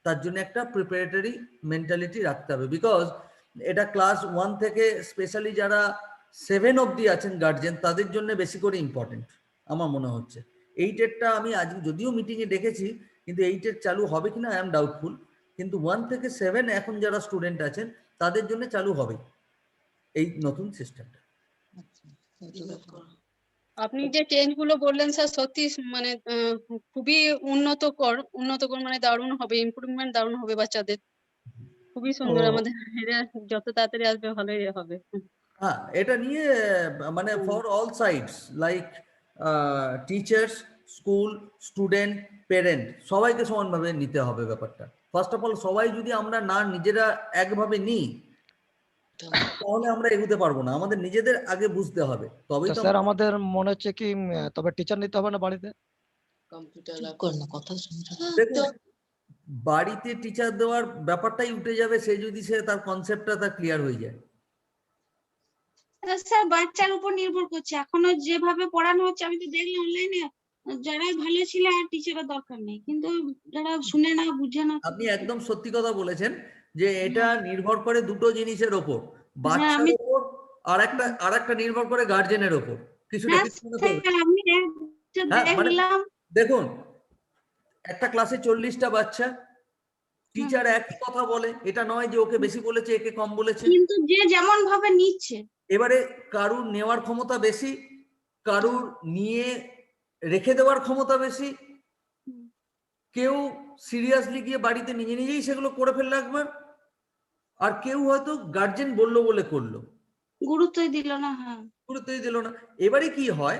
তার জন্য একটা প্রিপারেটরি মেন্টালিটি রাখতে হবে। বিকজ এটা ক্লাস 1 থেকে স্পেশালি যারা 7 অবধি আছেন গার্জেন, তাদের জন্য বেশি করে ইম্পর্টেন্ট আমার মনে হচ্ছে। 8-এরটা আমি আজকে যদিও মিটিংয়ে দেখেছি, কিন্তু 8-এর চালু হবে কিনা আই এম ডাউটফুল, কিন্তু 1 থেকে 7 এখন যারা স্টুডেন্ট আছেন তাদের জন্য চালু হবে এই নতুন সিস্টেমটা। আপনি যে চেঞ্জ গুলো বললেন স্যার সত্যি মানে খুবই উন্নতকর মানে দারুণ হবে, ইমপ্রুভমেন্ট দারুণ হবে বাচ্চাদের, খুবই সুন্দর। আমাদের এরা যত তাড়াতাড়ি আসবে ভালোই হবে। হ্যাঁ, এটা নিয়ে মানে for all sides like teachers, school, student, parent সবাইকে সমানভাবে নিতে হবে ব্যাপারটা। ফার্স্ট অফ অল সবাই যদি আমরা না নিজেরা একভাবে নিই তাহলে আমরা এগোতে পারবো না, আমাদের নিজেদের আগে বুঝতে হবে, তবেই তো। স্যার আমাদের মনে হচ্ছে কি তবে টিচার নিতে হবে না বাড়িতে? দেখুন, বাড়িতে টিচার দেওয়ার ব্যাপারটাই উঠে যাবে সে তার কনসেপ্টটা তার ক্লিয়ার হয়ে যায়। স্যার বাচ্চার উপর নির্ভর করছে, এখনো যেভাবে পড়ানো হচ্ছে আমি তো দেখলাম অনলাইনে, যারা ভালো ছিল আর টিচারের দরকার নেই, কিন্তু যারা শুনে না বুঝে না। আপনি একদম সত্যি কথা বলেছেন যে এটা নির্ভর করে দুটো জিনিসের ওপর, বাচ্চার আমি ওপর আর একটা নির্ভর করে গার্জেনের ওপর। কিছুটা কিছু মনে করবেন? আমি হ্যাঁ, মানে দেখলাম দেখুন একটা ক্লাসে 40টা বাচ্চা, টিচার একই কথা বলে, এটা নয় যে ওকে বেশি বলেছে একে কম বলেছে, কিন্তু যে যেমন ভাবে নিচ্ছে। এবারে কারুর নেওয়ার ক্ষমতা বেশি, কারুর নিয়ে রেখে দেওয়ার ক্ষমতা বেশি, কেউ সিরিয়াসলি গিয়ে বাড়িতে নিজেই সেগুলো করে ফেললো একবার, আর কেউ হয়তো গার্জেন বললো বলে করলো, গুরুত্বই দিল না। হ্যাঁ, গুরুত্বই দিল না। এবারে কি হয়,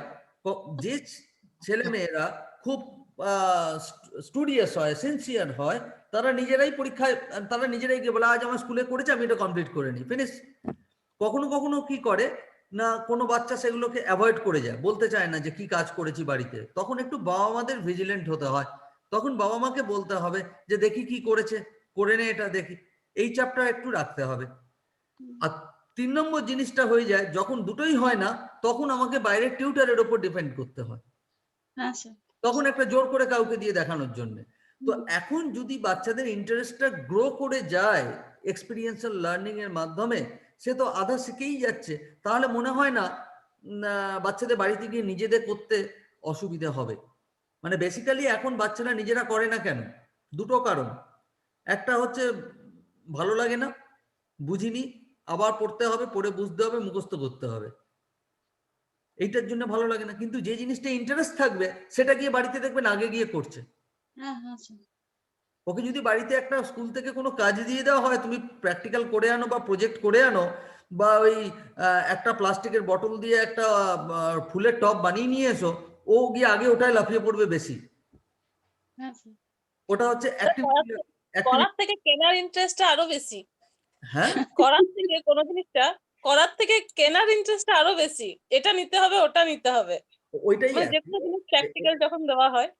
যে ছেলে মেয়েরা খুব স্টুডিয়াস হয়, সিনসিয়ার হয়, তারা নিজেরাই পরীক্ষায় তারা নিজেরাই গিয়ে বলে আজ আমার স্কুলে করেছে আমি এটা কমপ্লিট করে নিই, ফিনিশ। কখনো কখনো কি করে না, কোনো বাচ্চা সেগুলোকে অ্যাভয়েড করে যায়, বলতে চায় না যে কি কাজ করেছি বাড়িতে, তখন একটু বাবা মাদের ভিজিলেন্ট হতে হয়, তখন বাবা মাকে বলতে হবে যে দেখি কি করেছে, করে নে এটা দেখি, এই চাপটা একটু রাখতে হবে। আর 3 নম্বর জিনিসটা হয়ে যায় যখন দুটোই হয় না, তখন আমাকে বাইরের টিউটারের উপর ডিপেন্ড করতে হয়, তখন একটা জোর করে কাউকে দিয়ে দেখানোর জন্য। তো এখন যদি বাচ্চাদের ইন্টারেস্টটা গ্রো করে যায় এক্সপিরিয়েন্সিয়াল লার্নিং এর মাধ্যমে, সে তো আধা শিখেই যাচ্ছে, তাহলে মনে হয় না বাচ্চাদের বাড়িতে গিয়ে নিজেদের করতে অসুবিধা হবে। মানে বেসিক্যালি এখন বাচ্চারা নিজেরা করে না কেন, দুটো কারণ। একটা হচ্ছে ভালো লাগে না, বুঝিনি, আবার পড়তে হবে, পড়ে বুঝতে হবে, মুখস্থ করতে হবে, এইটার জন্য ভালো লাগে না। কিন্তু যে জিনিসটা ইন্টারেস্ট থাকবে সেটা গিয়ে বাড়িতে দেখবেন আগে গিয়ে করছে। ওকে যদি বাড়িতে একটা স্কুল থেকে কোনো কাজ দিয়ে দেওয়া হয়, তুমি প্র্যাকটিক্যাল করে আনো বা প্রজেক্ট করে আনো, বা ওই একটা প্লাস্টিকের বটল দিয়ে একটা ফুলের টব বানিয়ে নিয়ে এসো, ও গিয়ে আগে ওটাই লাফিয়ে পড়বে বেশি। ওটা হচ্ছে করার থেকে কেনার ইন্টারেস্টটা আরো বেশি। হ্যাঁ, করার থেকে কোনো জিনিসটা করার থেকে কেনার ইন্টারেস্টটা আরো বেশি, এটা নিতে হবে ওটা নিতে হবে, ওইটাই যে কোনো জিনিস প্র্যাকটিক্যাল যখন দেওয়া হয়।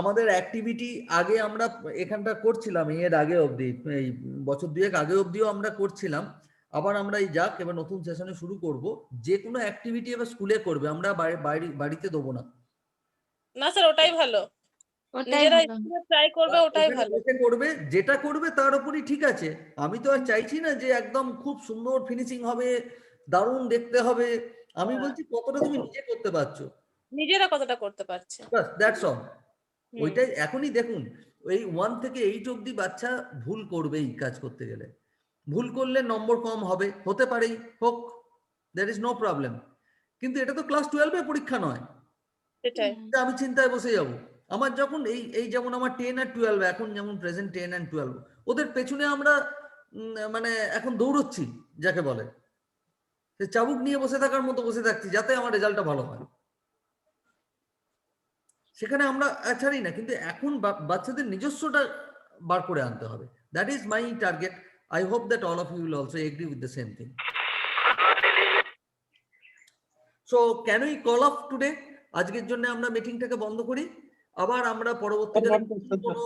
আমাদের অ্যাক্টিভিটি আগে আমরা এখানটা করছিলাম, এর আগে অবধি এই বছর 2 আগে অবধিও আমরা করছিলাম, আবার আমরা এই যাক এবার নতুন সেশনে শুরু করব, যে কোনো অ্যাক্টিভিটি এবার স্কুলে করবে, আমরা বাড়িতে দেবো না। না স্যার ওটাই ভালো, নিজেরা ট্রাই করবে, ওটাই ভালো করবে, যেটা করবে তার উপরই ঠিক আছে। আমি তো আর চাইছি না যে একদম খুব সুন্দর ফিনিশিং হবে, দারুণ দেখতে হবে, আমি বলছি কতটা তুমি নিজে করতে পারছো, নিজেরা কতটা করতে পারছে, বাস দ্যাটস অল। ওইটাই এখনই দেখুন, এই 1 থেকে 8 অবধি বাচ্চা ভুল করবেই, কাজ করতে গেলে ভুল করলে নম্বর কম হবে, হতে পারেই হোক, দ্যাট ইজ নো প্রবলেম। কিন্তু এটা তো ক্লাস 12 এ পরীক্ষা নয় সেটাই। যে আমি চিন্তায় বসে যাব। আমার যখন এই যেমন আমার 10 আর 12 এখন যেমন প্রেজেন্ট 10 and 12 ওদের পেছনে আমরা মানে এখন দৌড়চ্ছি যাকে বলে, সে চাবুক নিয়ে বসে থাকার মতো বসে থাকছি যাতে আমার রেজাল্টটা ভালো হয়। সেখানে আমরা ছাড়ি না, কিন্তু এখন বাচ্চাদের নিজস্বটা বার করে আনতে হবে। That is my target. I hope that all of you will also agree with the same thing. So can we call off today? আজকের জন্য আমরা মিটিংটাকে বন্ধ করি। আবার আমরা পরবর্তীকালে কোনো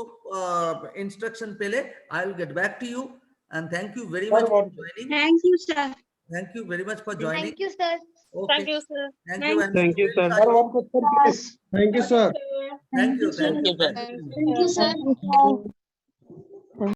ইনস্ট্রাকশন পেলে I will get back to you and thank you very much for joining. Thank you, sir. Thank you very much for joining. Thank you, sir. Okay. Thank you, sir. Thank you. and Thank you, sir. One question, please. Thank you, sir. Thank you. Thank you. Thank you, sir.